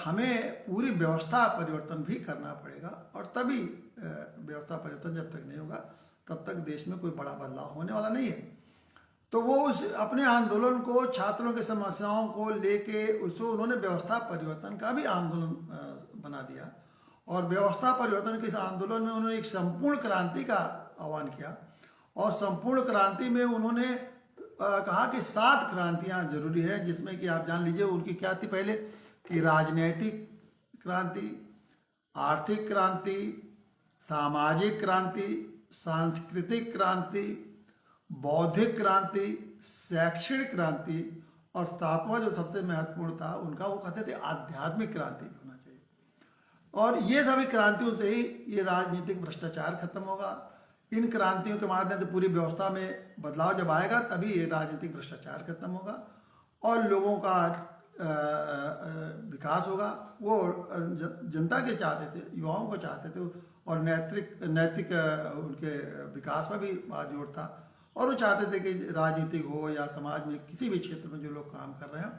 हमें पूरी व्यवस्था परिवर्तन भी करना पड़ेगा, और तभी व्यवस्था परिवर्तन जब तक नहीं होगा तब तक देश में कोई बड़ा बदलाव होने वाला नहीं है। तो वो उस अपने आंदोलन को छात्रों की समस्याओं को लेके उसको उन्होंने व्यवस्था परिवर्तन का भी आंदोलन बना दिया। और व्यवस्था परिवर्तन के इस आंदोलन में उन्होंने एक संपूर्ण क्रांति का आह्वान किया। और संपूर्ण क्रांति में उन्होंने कहा कि 7 क्रांतियाँ जरूरी है, जिसमें कि आप जान लीजिए उनकी क्या थी पहले, कि राजनैतिक क्रांति, आर्थिक क्रांति, सामाजिक क्रांति, सांस्कृतिक क्रांति, बौद्धिक क्रांति, शैक्षणिक क्रांति, और 7वां जो सबसे महत्वपूर्ण था उनका, वो कहते थे आध्यात्मिक क्रांति भी होना चाहिए। और ये सभी क्रांतियों से ही ये राजनीतिक भ्रष्टाचार खत्म होगा। इन क्रांतियों के माध्यम से पूरी व्यवस्था में बदलाव जब आएगा तभी ये राजनीतिक भ्रष्टाचार खत्म होगा और लोगों का विकास होगा। वो जनता के चाहते थे, युवाओं को चाहते थे, और नैतिक उनके विकास में भी बड़ा जोर था। और वो चाहते थे कि राजनीतिक हो या समाज में किसी भी क्षेत्र में जो लोग काम कर रहे हैं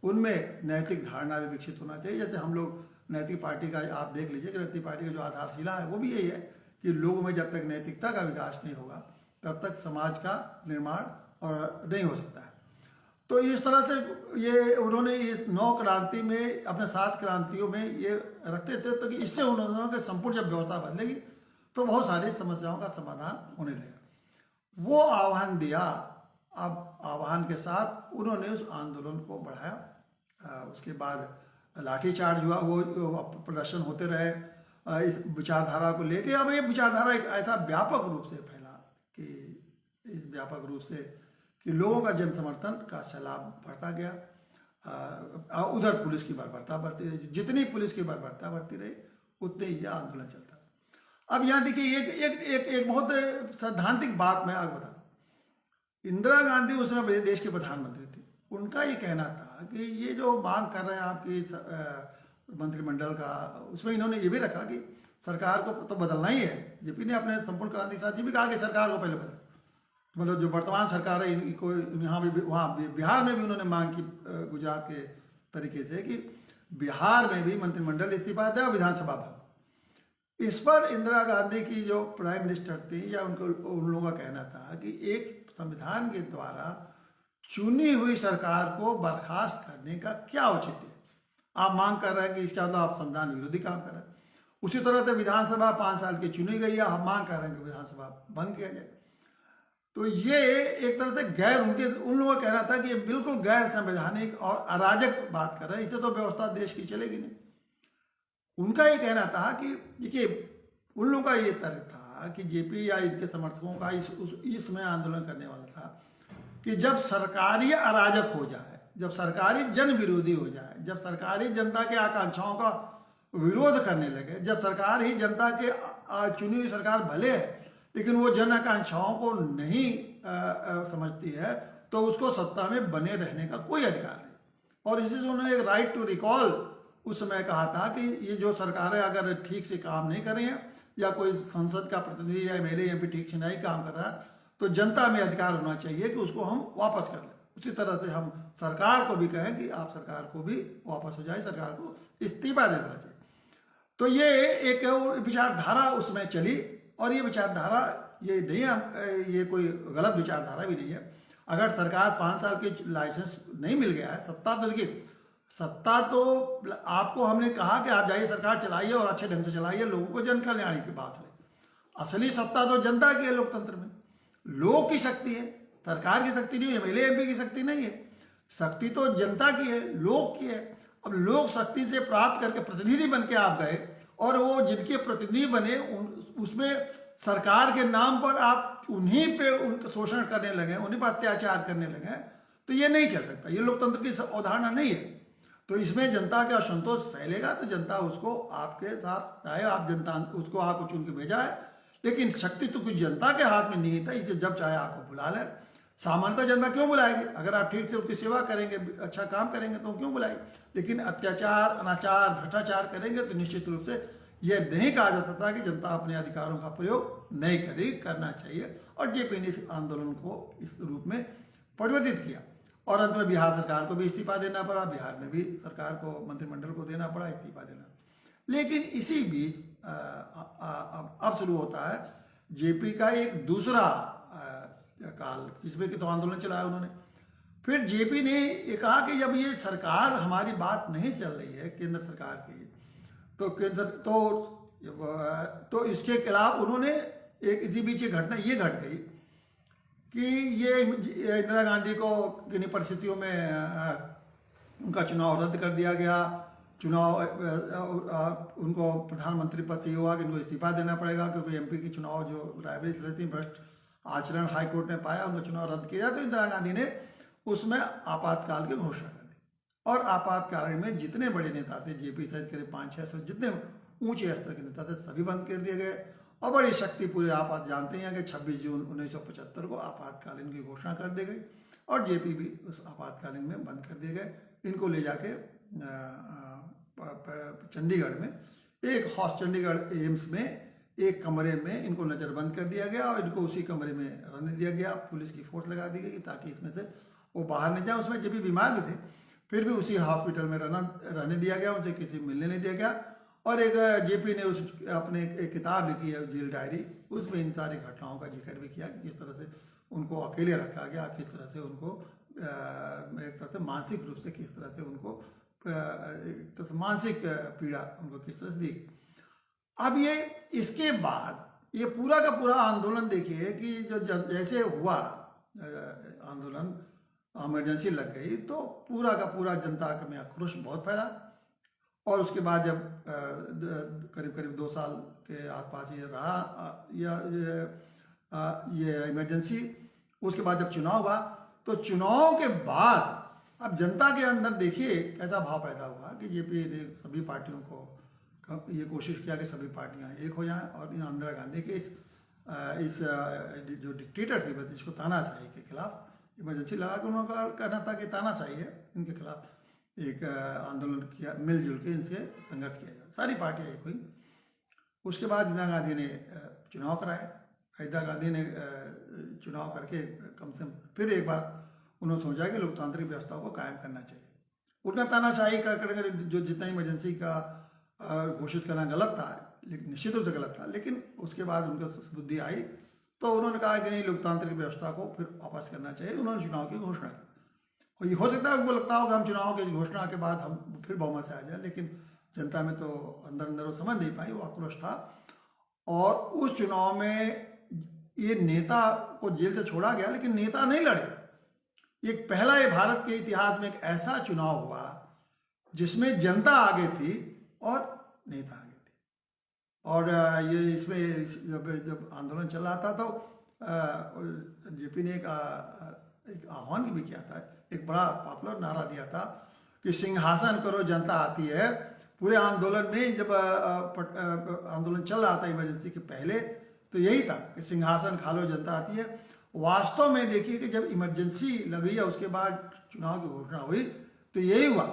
उनमें नैतिक धारणा भी विकसित होना चाहिए। जैसे हम लोग नैतिक पार्टी का आप देख लीजिए कि नैतिक पार्टी का जो आधारशिला है वो भी यही है कि लोगों में जब तक नैतिकता का विकास नहीं होगा तब तक समाज का निर्माण और नहीं हो सकता है। तो इस तरह से ये उन्होंने इस 9 क्रांति में अपने 7 क्रांतियों में ये रखते थे, तो कि इससे उन्होंने संपूर्ण जब व्यवस्था बदलेगी तो बहुत सारी समस्याओं का समाधान होने लगेगा। वो आह्वान दिया। अब आह्वान के साथ उन्होंने उस आंदोलन को बढ़ाया। उसके बाद लाठीचार्ज हुआ, वो प्रदर्शन होते रहे इस विचारधारा को लेके। अब ये विचारधारा एक ऐसा व्यापक रूप से फैला कि इस व्यापक रूप से कि लोगों का जन समर्थन का सैलाब बढ़ता गया। उधर पुलिस की बर्बरता बढ़ती रही, जितनी पुलिस की बर्बरता बढ़ती रही उतने ही यह आंदोलन चलता। अब यहाँ देखिए एक बहुत सैद्धांतिक बात मैं आपको बता। इंदिरा गांधी उस समय देश के प्रधानमंत्री थी। उनका ये कहना था कि ये जो मांग कर रहे हैं आपकी मंत्रिमंडल का, उसमें इन्होंने ये भी रखा कि सरकार को तो बदलना ही है। जेपी ने अपने संपूर्ण क्रांति के साथ ये भी कहा कि सरकार को पहले बदल, मतलब जो वर्तमान सरकार है इनको यहाँ भी, वहाँ बिहार में भी उन्होंने मांग की गुजरात के तरीके से कि बिहार में भी मंत्रिमंडल इस्तीफा दे और विधानसभा भंग। इस पर इंदिरा गांधी की जो प्राइम मिनिस्टर थी या उन लोगों का कहना था कि एक संविधान के द्वारा चुनी हुई सरकार को बर्खास्त करने का क्या औचित्य है। आप मांग कर रहे हैं कि इसके अंदर आप संविधान विरोधी काम कर रहे हैं। उसी तरह से विधानसभा 5 साल की चुनी गई है, आप मांग कर रहे हैं कि विधानसभा बंद किया जाए। तो ये एक तरह से गैर, उन लोगों का कहना था कि ये बिल्कुल गैर संवैधानिक और अराजक बात कर रहे हैं, इससे तो व्यवस्था देश की चलेगी नहीं। उनका ये कहना था कि देखिए, उन लोगों का ये तर्क था कि जेपी या इनके समर्थकों का इस समय आंदोलन करने वाला था कि जब सरकारी अराजक हो जाए, जब सरकारी जन विरोधी हो जाए, जब सरकारी जनता के आकांक्षाओं का विरोध करने लगे, जब सरकार ही जनता के चुनी हुई सरकार भले है लेकिन वो जन आकांक्षाओं को नहीं समझती है, तो उसको सत्ता में बने रहने का कोई अधिकार नहीं। और इसी से उन्होंने एक राइट टू रिकॉल उस समय कहा था कि ये जो सरकारें अगर ठीक से काम नहीं कर रही हैं या कोई संसद का प्रतिनिधि या एमएलए भी ठीक से नहीं काम कर रहा है तो जनता में अधिकार होना चाहिए कि उसको हम वापस कर लें। उसी तरह से हम सरकार को भी कहें कि आप सरकार को भी वापस हो जाए, सरकार को इस्तीफा दे देना चाहिए। तो ये एक विचारधारा उसमें चली, और ये विचारधारा ये नहीं है, ये कोई गलत विचारधारा भी नहीं है। अगर सरकार 5 साल के लाइसेंस नहीं मिल गया है, सत्ता तो देखिए, सत्ता तो आपको हमने कहा कि आप जाइए सरकार चलाइए और अच्छे ढंग से चलाइए, लोगों को जन कल्याण की बात है। असली सत्ता तो जनता की है, लोकतंत्र में लोग की शक्ति है, सरकार की शक्ति नहीं है, एमएलए एमपी की शक्ति नहीं है, शक्ति तो जनता की है, लोग की है। अब लोग शक्ति से प्राप्त करके प्रतिनिधि बन के आप गए, और वो जिनके प्रतिनिधि बने उसमें सरकार के नाम पर आप उन्हीं पे उनका शोषण करने लगे, उन्हीं पर अत्याचार करने लगे, तो ये नहीं चल सकता, ये लोकतंत्र की अवधारणा नहीं है। तो इसमें जनता का असंतोष फैलेगा तो जनता उसको आपके साथ, चाहे आप जनता उसको आप चुन के भेजा है, लेकिन शक्ति तो कुछ जनता के हाथ में नहीं था, इसलिए जब चाहे आपको बुला ले। सामान्यतः जनता क्यों बुलाएगी? अगर आप ठीक से उसकी सेवा करेंगे, अच्छा काम करेंगे तो क्यों बुलाएगी? लेकिन अत्याचार, अनाचार, भ्रष्टाचार करेंगे तो निश्चित रूप से यह नहीं कहा जा सकता कि जनता अपने अधिकारों का प्रयोग नहीं करना चाहिए। और जेपी ने इस आंदोलन को इस रूप में परिवर्तित किया, और अंत में बिहार सरकार को भी इस्तीफा देना पड़ा, बिहार में भी सरकार को, मंत्रिमंडल को देना पड़ा इस्तीफा देना। लेकिन इसी बीच अब शुरू होता है जेपी का एक दूसरा काल, जिसमें कि तो आंदोलन चलाया उन्होंने। फिर जेपी ने ये कहा कि जब ये सरकार हमारी बात नहीं चल रही है केंद्र सरकार की, तो केंद्र तो इसके खिलाफ उन्होंने एक इसी बीच ये घटना ये घट गई कि ये इंदिरा गांधी को किन्हीं परिस्थितियों में उनका चुनाव रद्द कर दिया गया। चुनाव उनको प्रधानमंत्री पद से हुआ कि इनको इस्तीफा देना पड़ेगा, क्योंकि एमपी की चुनाव जो रायबरेली चल रही थी, भ्रष्ट आचरण हाईकोर्ट ने पाया, उनका चुनाव रद्द किया। तो इंदिरा गांधी ने उसमें आपातकाल की घोषणा कर दी, और आपातकाल में जितने बड़े नेता थे, जेपी सहित करीब 500-600 जितने ऊंचे स्तर के नेता थे, सभी बंद कर दिए गए। और बड़ी शक्ति पूरे आप जानते हैं कि 26 जून 1975 को आपातकालीन की घोषणा कर दी गई, और जेपी भी उस आपातकालीन में बंद कर दिए गए। इनको ले जाके चंडीगढ़ में एक चंडीगढ़ एम्स में एक कमरे में इनको नज़रबंद कर दिया गया, और इनको उसी कमरे में रहने दिया गया। पुलिस की फोर्स लगा दी गई ताकि इसमें से वो बाहर नहीं जाए। उसमें जब भी बीमार भी थे, फिर भी उसी हॉस्पिटल में रहने दिया गया, उनसे किसी मिलने नहीं दिया गया। और एक जेपी ने उस अपने एक किताब लिखी है, जेल डायरी, उसमें इन सारी घटनाओं का जिक्र भी किया कि किस तरह से उनको अकेले रखा गया, किस तरह से उनको एक तरह से मानसिक रूप से किस तरह से उनको एक तरह से मानसिक पीड़ा उनको किस तरह से दी। अब ये इसके बाद ये पूरा का पूरा आंदोलन देखिए कि जो जैसे हुआ आंदोलन, इमरजेंसी लग गई, तो पूरा का पूरा जनता में आक्रोश बहुत फैला। और उसके बाद जब करीब करीब 2 साल के आसपास ये रहा ये इमरजेंसी, उसके बाद जब चुनाव हुआ, तो चुनाव के बाद अब जनता के अंदर देखिए कैसा भाव पैदा हुआ कि जेपी ने सभी पार्टियों को ये कोशिश किया कि सभी पार्टियां एक हो जाएं, और इंदिरा गांधी के इस जो डिक्टेटर थी, बस इसको तानाशाही के खिलाफ इमरजेंसी लगा के उन्होंने कहना था कि तानाशाही है, इनके खिलाफ एक आंदोलन किया, मिलजुल के इनसे संघर्ष किया जाए। सारी पार्टियां एक हुई। उसके बाद इंदिरा गांधी ने चुनाव कराए। इंदिरा गांधी ने चुनाव करके कम से कम फिर एक बार उन्होंने सोचा कि लोकतांत्रिक व्यवस्था को कायम करना चाहिए। उनका तानाशाही कर जो जितना इमरजेंसी का घोषित करना गलत था, लेकिन निश्चित रूप से गलत था, लेकिन उसके बाद उनको बुद्धि आई तो उन्होंने कहा कि नहीं, लोकतांत्रिक व्यवस्था को फिर वापस करना चाहिए। उन्होंने चुनाव की घोषणा की। और ये हो सकता है उनको लगता हो कि हम चुनाव की घोषणा के बाद हम फिर बहुमत से आ जाए, लेकिन जनता में तो अंदर अंदर वो समझ नहीं पाई, वो आक्रोश था। और उस चुनाव में ये नेता को जेल से छोड़ा गया, लेकिन नेता नहीं लड़े। एक पहला ये भारत के इतिहास में एक ऐसा चुनाव हुआ जिसमें जनता आगे थी और नेता आगे थे। और ये इसमें जब आंदोलन चल रहा था तो जेपी ने एक आह्वान भी किया था, एक बड़ा पॉपुलर नारा दिया था कि सिंहासन करो जनता आती है। पूरे आंदोलन में जब आंदोलन चल रहा था इमरजेंसी के पहले, तो यही था कि सिंहासन खा लो जनता आती है। वास्तव में देखिए कि जब इमरजेंसी लगी है उसके बाद चुनाव की घोषणा हुई, तो यही हुआ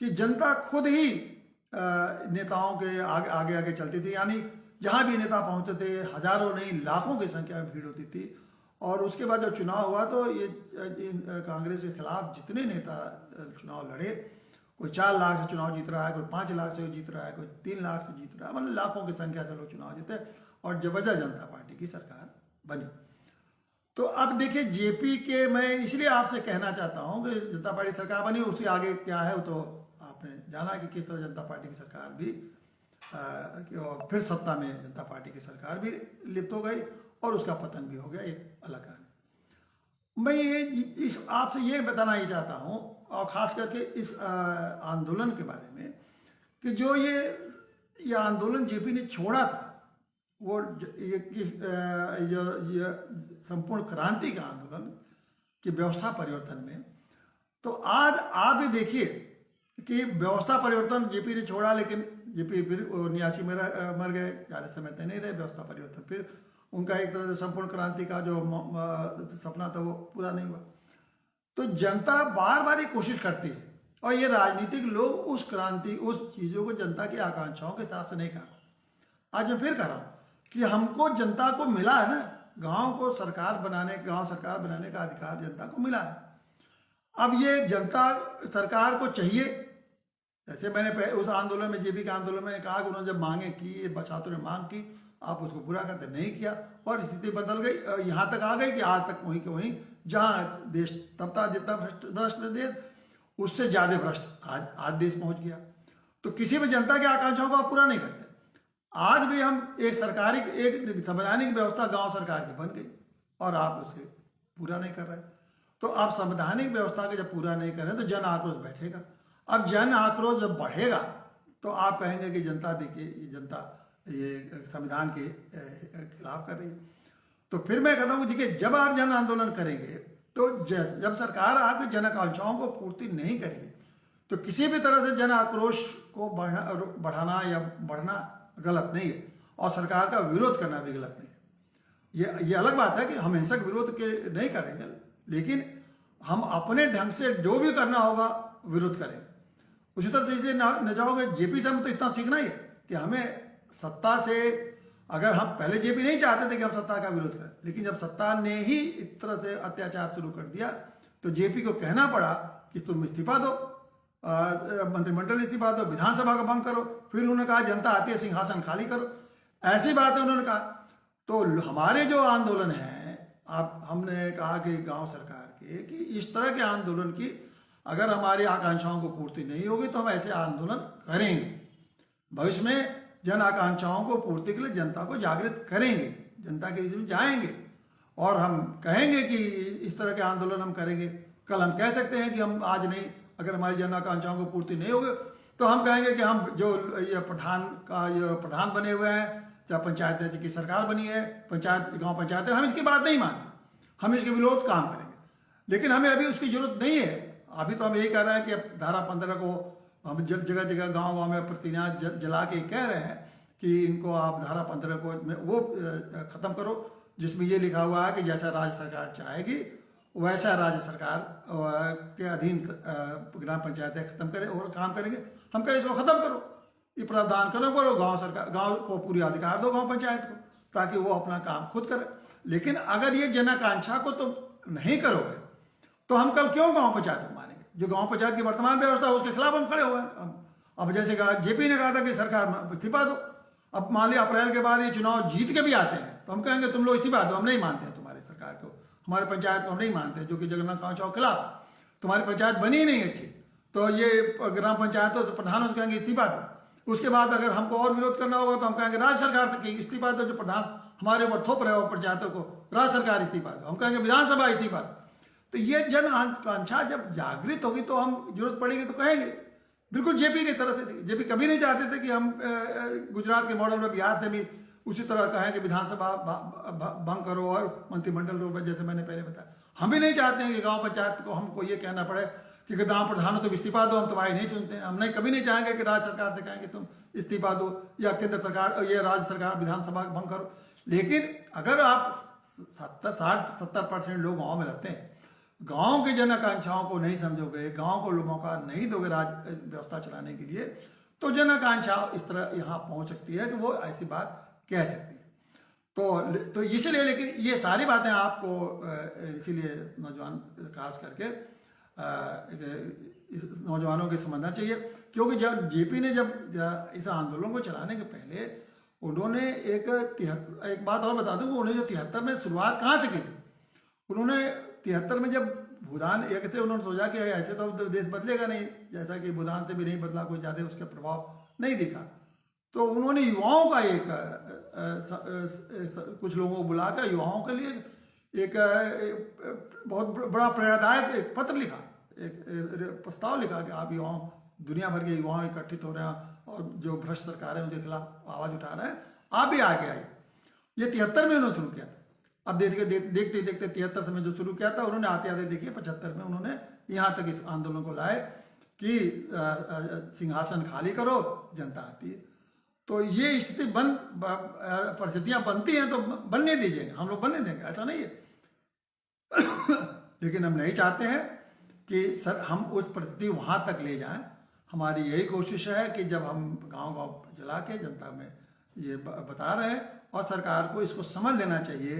कि जनता खुद ही नेताओं के आगे आगे चलती थी। यानी जहाँ भी नेता पहुँचते थे, हजारों नहीं लाखों की संख्या में भीड़ होती थी, और उसके बाद जब चुनाव हुआ तो ये कांग्रेस के खिलाफ जितने नेता चुनाव लड़े, कोई 4 लाख से चुनाव जीत रहा है, कोई 5 लाख से जीत रहा है, कोई 3 लाख से जीत रहा है, मतलब लाखों की संख्या से लोग चुनाव जीते और जबरदस्त जनता पार्टी की सरकार बनी। तो अब देखिए जेपी के, मैं इसलिए आपसे कहना चाहता हूँ कि जनता पार्टी सरकार बनी, उसके आगे क्या है वो तो आपने जाना कि किस तरह जनता पार्टी की सरकार भी और फिर सत्ता में जनता पार्टी की सरकार भी लिप्त हो गई और उसका पतन भी हो गया, एक अलग कहानी। मैं ये इस आपसे ये बताना ही चाहता हूँ, और ख़ास करके इस आंदोलन के बारे में, कि जो ये आंदोलन जेपी ने छोड़ा था, वो ये संपूर्ण क्रांति का आंदोलन की व्यवस्था परिवर्तन में, तो आज आप भी देखिए कि व्यवस्था परिवर्तन जेपी ने छोड़ा, लेकिन जेपी फिर 89 में मर गए, ज़्यादा समय तक नहीं रहे। व्यवस्था परिवर्तन फिर उनका एक तरह से संपूर्ण क्रांति का जो सपना था वो पूरा नहीं हुआ। तो जनता बार बार ये कोशिश करती है, और ये राजनीतिक लोग उस क्रांति, उस चीज़ों को जनता की आकांक्षाओं के हिसाब से नहीं कर। आज मैं फिर कह रहा हूँ कि हमको जनता को मिला है ना, गांव सरकार बनाने का अधिकार जनता को मिला है। अब ये जनता सरकार को चाहिए, जैसे मैंने उस आंदोलन में, जेपी के आंदोलन में कहा कि उन्होंने जब मांगे की, छात्रों ने मांग की, आप उसको पूरा करते नहीं किया और स्थिति बदल गई, यहाँ तक आ गई कि आज तक वहीं के वहीं, जहाँ देश तब था जितना भ्रष्ट देश, उससे ज़्यादा भ्रष्ट आज देश पहुँच गया। तो किसी भी जनता की आकांक्षाओं को आप पूरा नहीं करते। आज भी हम एक संवैधानिक व्यवस्था गांव सरकार की बन गई और आप उसे पूरा नहीं कर रहे। तो आप संवैधानिक व्यवस्था के जब पूरा नहीं कर रहे तो जन आक्रोश बैठेगा। अब जन आक्रोश जब बढ़ेगा तो आप कहेंगे कि जनता, देखिए जनता ये संविधान के खिलाफ कर रही है। तो फिर मैं कहता हूँ, देखिए जब आप जन आंदोलन करेंगे तो जब सरकार आपकी जन आकांक्षाओं को पूर्ति नहीं करेगी तो किसी भी तरह से जन आक्रोश को बढ़ाना या बढ़ना गलत नहीं है, और सरकार का विरोध करना भी गलत नहीं है। ये अलग बात है कि हम हिंसक विरोध के नहीं करेंगे, लेकिन हम अपने ढंग से जो भी करना होगा विरोध करेंगे। उसी तरह से न जाओगे, जेपी से हम तो इतना सीखना ही है कि हमें सत्ता से, अगर हम पहले जेपी नहीं चाहते थे कि हम सत्ता का विरोध करें, लेकिन जब सत्ता ने ही इस तरह से अत्याचार शुरू कर दिया तो जेपी को कहना पड़ा कि तुम इस्तीफा दो, मंत्रिमंडल इस्तीफा दो, विधानसभा का भंग करो। फिर उन्होंने कहा जनता आती है सिंहासन खाली करो, ऐसी बातें उन्होंने कहा। तो हमारे जो आंदोलन हैं, आप हमने कहा कि गांव सरकार के, कि इस तरह के आंदोलन की अगर हमारी आकांक्षाओं को पूर्ति नहीं होगी तो हम ऐसे आंदोलन करेंगे। भविष्य में जन आकांक्षाओं को पूर्ति के लिए जनता को जागृत करेंगे, जनता के बीच में जाएंगे और हम कहेंगे कि इस तरह के आंदोलन हम करेंगे। कल हम कह सकते हैं कि हम आज नहीं, अगर हमारी जन आकांक्षाओं को पूर्ति नहीं होगी तो हम कहेंगे कि हम जो ये प्रधान बने हुए हैं, चाहे पंचायत की सरकार बनी है, गांव पंचायतें, हम इसकी बात नहीं मानते, हम इसके विरोध काम करेंगे। लेकिन हमें अभी उसकी जरूरत नहीं है। अभी तो हम यही कह रहे हैं कि अब धारा 15 को हम जगह जगह गांव में प्रतिज्ञा जला के कह रहे हैं कि इनको आप धारा 15 को वो ख़त्म करो, जिसमें ये लिखा हुआ है कि जैसा राज्य सरकार चाहेगी वैसा राज्य सरकार के अधीन ग्राम पंचायतें खत्म करें और काम करेंगे। हम करें इसको ख़त्म करो, ये प्रावधान करो, गांव को पूरी अधिकार दो गांव पंचायत को, ताकि वो अपना काम खुद करे। लेकिन अगर ये जन आकांक्षा को तो नहीं करोगे तो हम कल क्यों गांव पंचायत को मानेंगे? जो गांव पंचायत की वर्तमान व्यवस्था है उसके खिलाफ हम खड़े हुए हैं। अब जैसे कहा, जेपी ने कहा था कि सरकार इस्तीफा दो। अब मान लिया अप्रैल के बाद ये चुनाव जीत के भी आते हैं तो हम कहेंगे तुम लोग इस्तीफा दो, हम नहीं मानते हैं तुम्हारी सरकार को, हमारे पंचायत को हम नहीं मानते, जो कि जनआकांक्षाओं के खिलाफ, तुम्हारी पंचायत बनी ही नहीं है ठीक। तो ये ग्राम पंचायतों से प्रधान हो कहेंगे इस्तीफा दो। उसके बाद अगर हमको और विरोध करना होगा तो हम कहेंगे राज्य सरकार तक इस्तीफा दो, जो प्रधान हमारे ऊपर थोप रहे हो पंचायतों को, राज्य सरकार इस्तीफा दो। हम कहेंगे विधानसभा इस्तीफा दो। तो ये जन आकांक्षा जब जागृत होगी तो हम जरूरत पड़ेगी तो कहेंगे। बिल्कुल जेपी की तरह से, जेपी कभी नहीं चाहते थे कि हम गुजरात के मॉडल में बिहार से भी उसी तरह कहें कि विधानसभा भंग करो और मंत्रिमंडल को, जैसे मैंने पहले बताया। हम भी नहीं चाहते हैं कि गांव पंचायत को हमको ये कहना पड़े कि गांव प्रधान हो तो इस्तीफा दो, हम तुम्हारी नहीं सुनते हैं। हम नहीं, कभी नहीं चाहेंगे कि राज्य सरकार से कहें कि तुम इस्तीफा दो, या केंद्र सरकार, ये राज्य सरकार विधानसभा भंग करो। लेकिन अगर आप 60-70% लोग गाँव में रहते हैं, गांव की जन आकांक्षाओं को नहीं समझोगे, गांव को लोगों का नहीं दोगे राज्य व्यवस्था चलाने के लिए, तो जन आकांक्षा इस तरह यहाँ पहुँच सकती है कि वो ऐसी बात कह सकती है। तो इसलिए, लेकिन ये सारी बातें आपको इसीलिए नौजवान खास करके नौजवानों के समझना चाहिए, क्योंकि जब जेपी ने जब इस आंदोलन को चलाने के पहले उन्होंने एक बात और बता दूं, उन्होंने जो 73 में शुरुआत कहाँ से की थी। उन्होंने 73 में जब भूदान एक से उन्होंने सोचा कि ऐसे तो देश बदलेगा नहीं, जैसा कि भूदान से भी नहीं बदला, कोई ज़्यादा उसका प्रभाव नहीं दिखा, तो उन्होंने युवाओं का कुछ लोगों को बुलाकर युवाओं के लिए एक बहुत बड़ा प्रेरणादायक एक पत्र लिखा, एक प्रस्ताव लिखा कि आप युवाओं, दुनिया भर के युवाओं इकट्ठित हो रहे हैं और जो भ्रष्ट सरकार है उनके खिलाफ आवाज़ उठा रहे हैं, आप भी आगे आइए। ये 73 में उन्होंने शुरू किया था। अब देखते देखते 73 में जो शुरू किया था, उन्होंने आते आते देखिए 75 में उन्होंने यहाँ तक इस आंदोलन को लाए कि सिंहासन खाली करो, जनता आती है। तो ये स्थिति परिस्थितियाँ बनती हैं तो बनने दीजिएगा, हम लोग बनने देंगे, ऐसा नहीं है। लेकिन हम नहीं चाहते हैं कि सर हम उस परिस्थिति वहाँ तक ले जाएं। हमारी यही कोशिश है कि जब हम गांव-गांव जला के जनता में ये बता रहे हैं, और सरकार को इसको समझ लेना चाहिए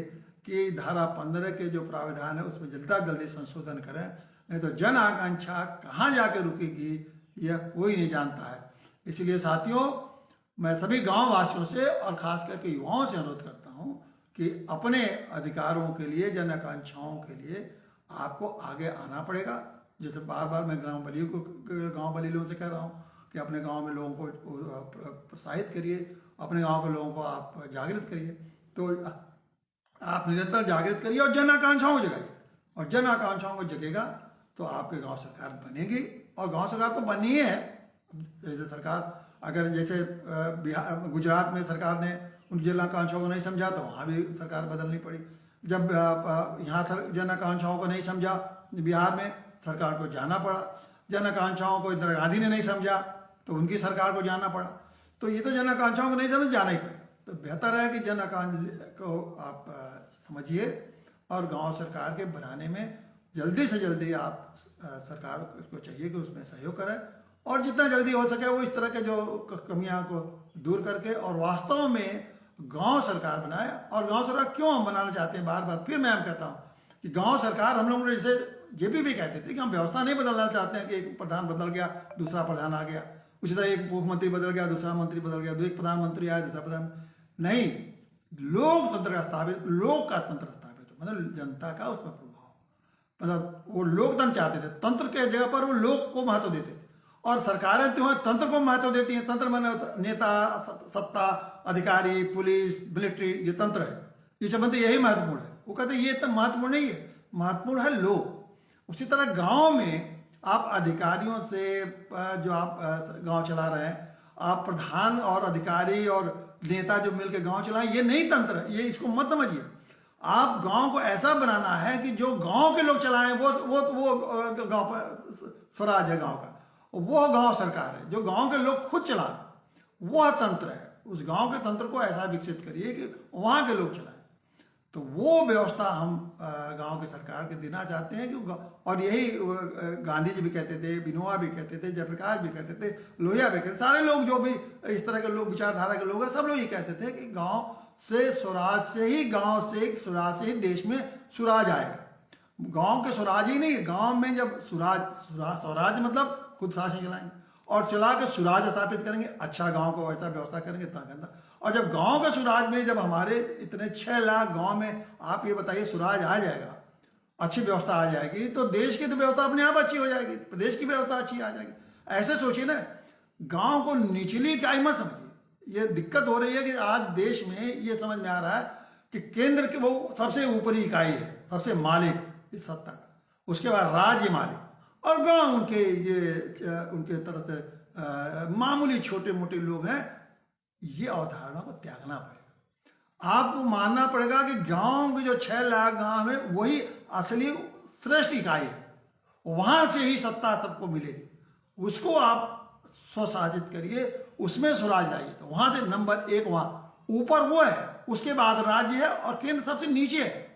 कि धारा 15 के जो प्रावधान है उसमें जल्दी संशोधन करें, नहीं तो जन आकांक्षा कहाँ जाके रुकेगी यह कोई नहीं जानता है। इसलिए साथियों, मैं सभी गांव वासियों से और खास करके युवाओं से अनुरोध करता हूं कि अपने अधिकारों के लिए, जन आकांक्षाओं के लिए आपको आगे आना पड़ेगा। जैसे बार बार मैं गांव वालियों से कह रहा हूं कि अपने गांव में लोगों को प्रोत्साहित करिए, अपने गांव के लोगों को आप जागृत करिए। तो आप निरंतर जागृत करिए और जन आकांक्षाओं को जगाइए, और जन आकांक्षाओं को जगेगा तो आपके गांव सरकार बनेगी, और गांव सरकार तो बनी है। जैसे सरकार अगर जैसे गुजरात में सरकार ने उन जन आकांक्षाओं को नहीं समझा तो वहाँ भी सरकार बदलनी पड़ी। जब यहाँ जन आकांक्षाओं को नहीं समझा बिहार में, सरकार को जाना पड़ा। जन आकांक्षाओं को इंदिरा गांधी ने नहीं समझा तो उनकी सरकार को जाना पड़ा। तो ये तो जन आकांक्षाओं को नहीं समझ, जाना ही पड़ेगा। तो बेहतर है कि जन आकांक्षा को आप समझिए और गांव सरकार के बनाने में जल्दी से जल्दी आप सरकार को चाहिए कि उसमें सहयोग करें, और जितना जल्दी हो सके वो इस तरह के जो कमियां को दूर करके और वास्तव में गांव सरकार बनाए। और गांव सरकार क्यों हम बनाना चाहते हैं, बार बार फिर मैं कहता हूँ कि गांव सरकार हम लोग जैसे जेपी भी कहते थे कि हम व्यवस्था नहीं बदलना चाहते हैं कि एक प्रधान बदल गया दूसरा प्रधान आ गया, उसी तरह एक मुख्यमंत्री बदल गया दूसरा मंत्री बदल गया, एक प्रधानमंत्री आया दूसरा प्रधान नहीं। लोकतंत्र का स्थापित, लोक का तंत्र स्थापित, मतलब जनता का उसमें प्रभाव, मतलब वो लोकतंत्र चाहते थे, तंत्र के जगह पर वो लोक को महत्व देते थे। और सरकारें जो है तंत्र को महत्व देती हैं। तंत्र माने नेता, सत्ता, अधिकारी, पुलिस, मिलिट्री, ये तंत्र है, ये संबंध यही महत्वपूर्ण है। वो कहते हैं ये तो महत्वपूर्ण नहीं है, महत्वपूर्ण है लोग। उसी तरह गांव में आप अधिकारियों से जो आप गांव चला रहे हैं, आप प्रधान और अधिकारी और नेता जो मिलकर गांव चलाएं, ये नहीं तंत्र है, ये इसको मत समझिए। आप गांव को ऐसा बनाना है कि जो गांव के लोग चलाएं वो गांव स्वराज है गांव का, वो गांव सरकार है। जो गांव के लोग खुद चलाएं वह तंत्र है। उस गांव के तंत्र को ऐसा विकसित करिए कि वहां के लोग चलाएं। तो वो व्यवस्था हम गांव की सरकार के देना चाहते हैं कि, और यही गांधी जी भी कहते थे, विनोबा भी कहते थे, जयप्रकाश भी कहते थे, लोहिया भी कहते थे, सारे लोग जो भी इस तरह के लोग विचारधारा के लोग हैं, सब लोग ये कहते थे कि गांव से स्वराज से ही देश में स्वराज आएगा। गांव के स्वराज ही नहीं, गांव में जब स्वराज मतलब खुद शासन चलाएंगे और चला के स्वराज स्थापित करेंगे, अच्छा गांव को वैसा व्यवस्था करेंगे ताकि। और जब गांव के स्वराज में, जब हमारे इतने 6 लाख गांव में आप ये बताइए स्वराज आ जाएगा, अच्छी व्यवस्था आ जाएगी, तो देश की तो व्यवस्था अपने आप अच्छी हो जाएगी, प्रदेश की व्यवस्था अच्छी आ जाएगी। ऐसे सोचिए ना, गांव को निचली इकाई मत समझिए। ये दिक्कत हो रही है कि आज देश में ये समझ में आ रहा है कि केंद्र की वो सबसे ऊपरी इकाई है, सबसे मालिक इस सत्ता का, उसके बाद राज्य मालिक, और गांव उनके तरह से मामूली छोटे मोटे लोग हैं। ये अवधारणा को त्यागना पड़ेगा। आपको मानना पड़ेगा कि गांव के जो 6 लाख गांव है वही असली श्रेष्ठ इकाई है, वहां से ही सत्ता सबको मिलेगी। उसको आप स्वशासित करिए, उसमें स्वराज लाइए। तो वहां से नंबर 1 वहां ऊपर वो है, उसके बाद राज्य है और केंद्र सबसे नीचे है।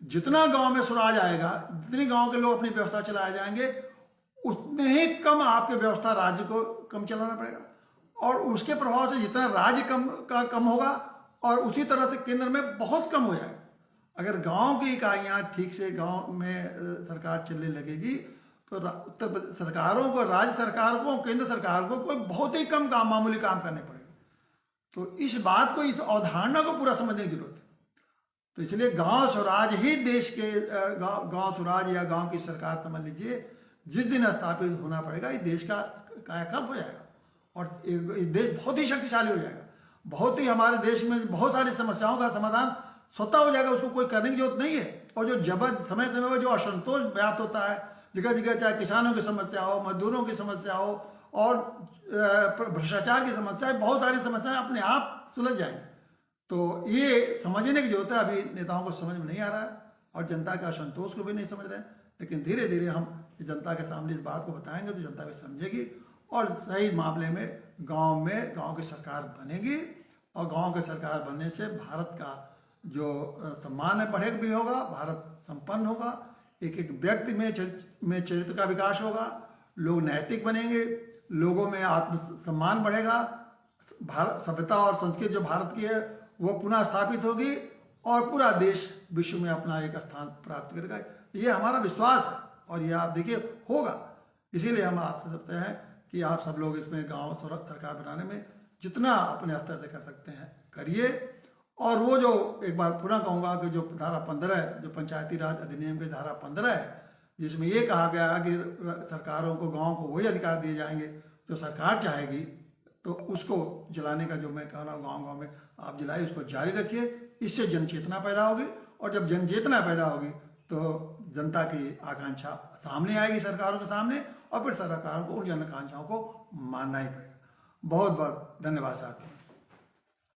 जितना गांव में स्वराज आएगा, जितने गांव के लोग अपनी व्यवस्था चलाए जाएंगे, उतने ही कम आपके व्यवस्था राज्य को कम चलाना पड़ेगा, और उसके प्रभाव से जितना राज्य कम होगा और उसी तरह से केंद्र में बहुत कम हो जाएगा। अगर गांव की इकाइयां ठीक से गांव में सरकार चलने लगेगी तो उत्तर प्रदेश सरकारों को, राज्य सरकार को, केंद्र सरकार को कोई बहुत ही कम काम, मामूली काम करने पड़ेंगे। तो इस बात को, इस अवधारणा को पूरा समझने की जरूरत है। तो इसलिए गांव स्वराज ही देश के, गांव स्वराज या गांव की सरकार समझ लीजिए, जिस दिन स्थापित होना पड़ेगा, इस देश का कायाकल्प हो जाएगा और एक देश बहुत ही शक्तिशाली हो जाएगा। बहुत ही, हमारे देश में बहुत सारी समस्याओं का समाधान स्वतः हो जाएगा, उसको कोई करने की जरूरत नहीं है। और जो समय समय में जो असंतोष व्याप्त होता है जगह जगह, चाहे किसानों की समस्या हो, मजदूरों की समस्या हो और भ्रष्टाचार की समस्या है, बहुत सारी समस्याएं अपने आप सुलझ जाएंगी। तो ये समझने की जरूरत है। अभी नेताओं को समझ में नहीं आ रहा है और जनता के असंतोष को भी नहीं समझ रहे हैं, लेकिन धीरे धीरे हम जनता के सामने इस बात को बताएंगे तो जनता भी समझेगी और सही मामले में गांव की सरकार बनेगी। और गांव की सरकार बनने से भारत का जो सम्मान है बढ़ेगा भी होगा, भारत संपन्न होगा, एक एक व्यक्ति में चरित्र का विकास होगा, लोग नैतिक बनेंगे, लोगों में आत्मसम्मान बढ़ेगा, भारत सभ्यता और संस्कृति जो भारत की है वो पुनः स्थापित होगी और पूरा देश विश्व में अपना एक स्थान प्राप्त करेगा। ये हमारा विश्वास है और ये आप देखिए होगा। इसीलिए हम आपसे कहते हैं कि आप सब लोग इसमें गांव सरकार बनाने में जितना अपने स्तर से कर सकते हैं करिए। और वो जो एक बार पुनः कहूँगा कि जो धारा 15 है, जो पंचायती राज अधिनियम की धारा 15 है, जिसमें ये कहा गया है कि सरकारों को, गांव को वही अधिकार दिए जाएंगे जो सरकार चाहेगी, तो उसको जलाने का जो मैं कह रहा हूँ गाँव में आप जलाइए, उसको जारी रखिए। इससे जन चेतना पैदा होगी और जब जन चेतना पैदा होगी तो जनता की आकांक्षा सामने आएगी सरकारों के सामने और फिर सरकारों को उन जन आकांक्षाओं को मानना ही पड़ेगा। बहुत बहुत धन्यवाद साथियों।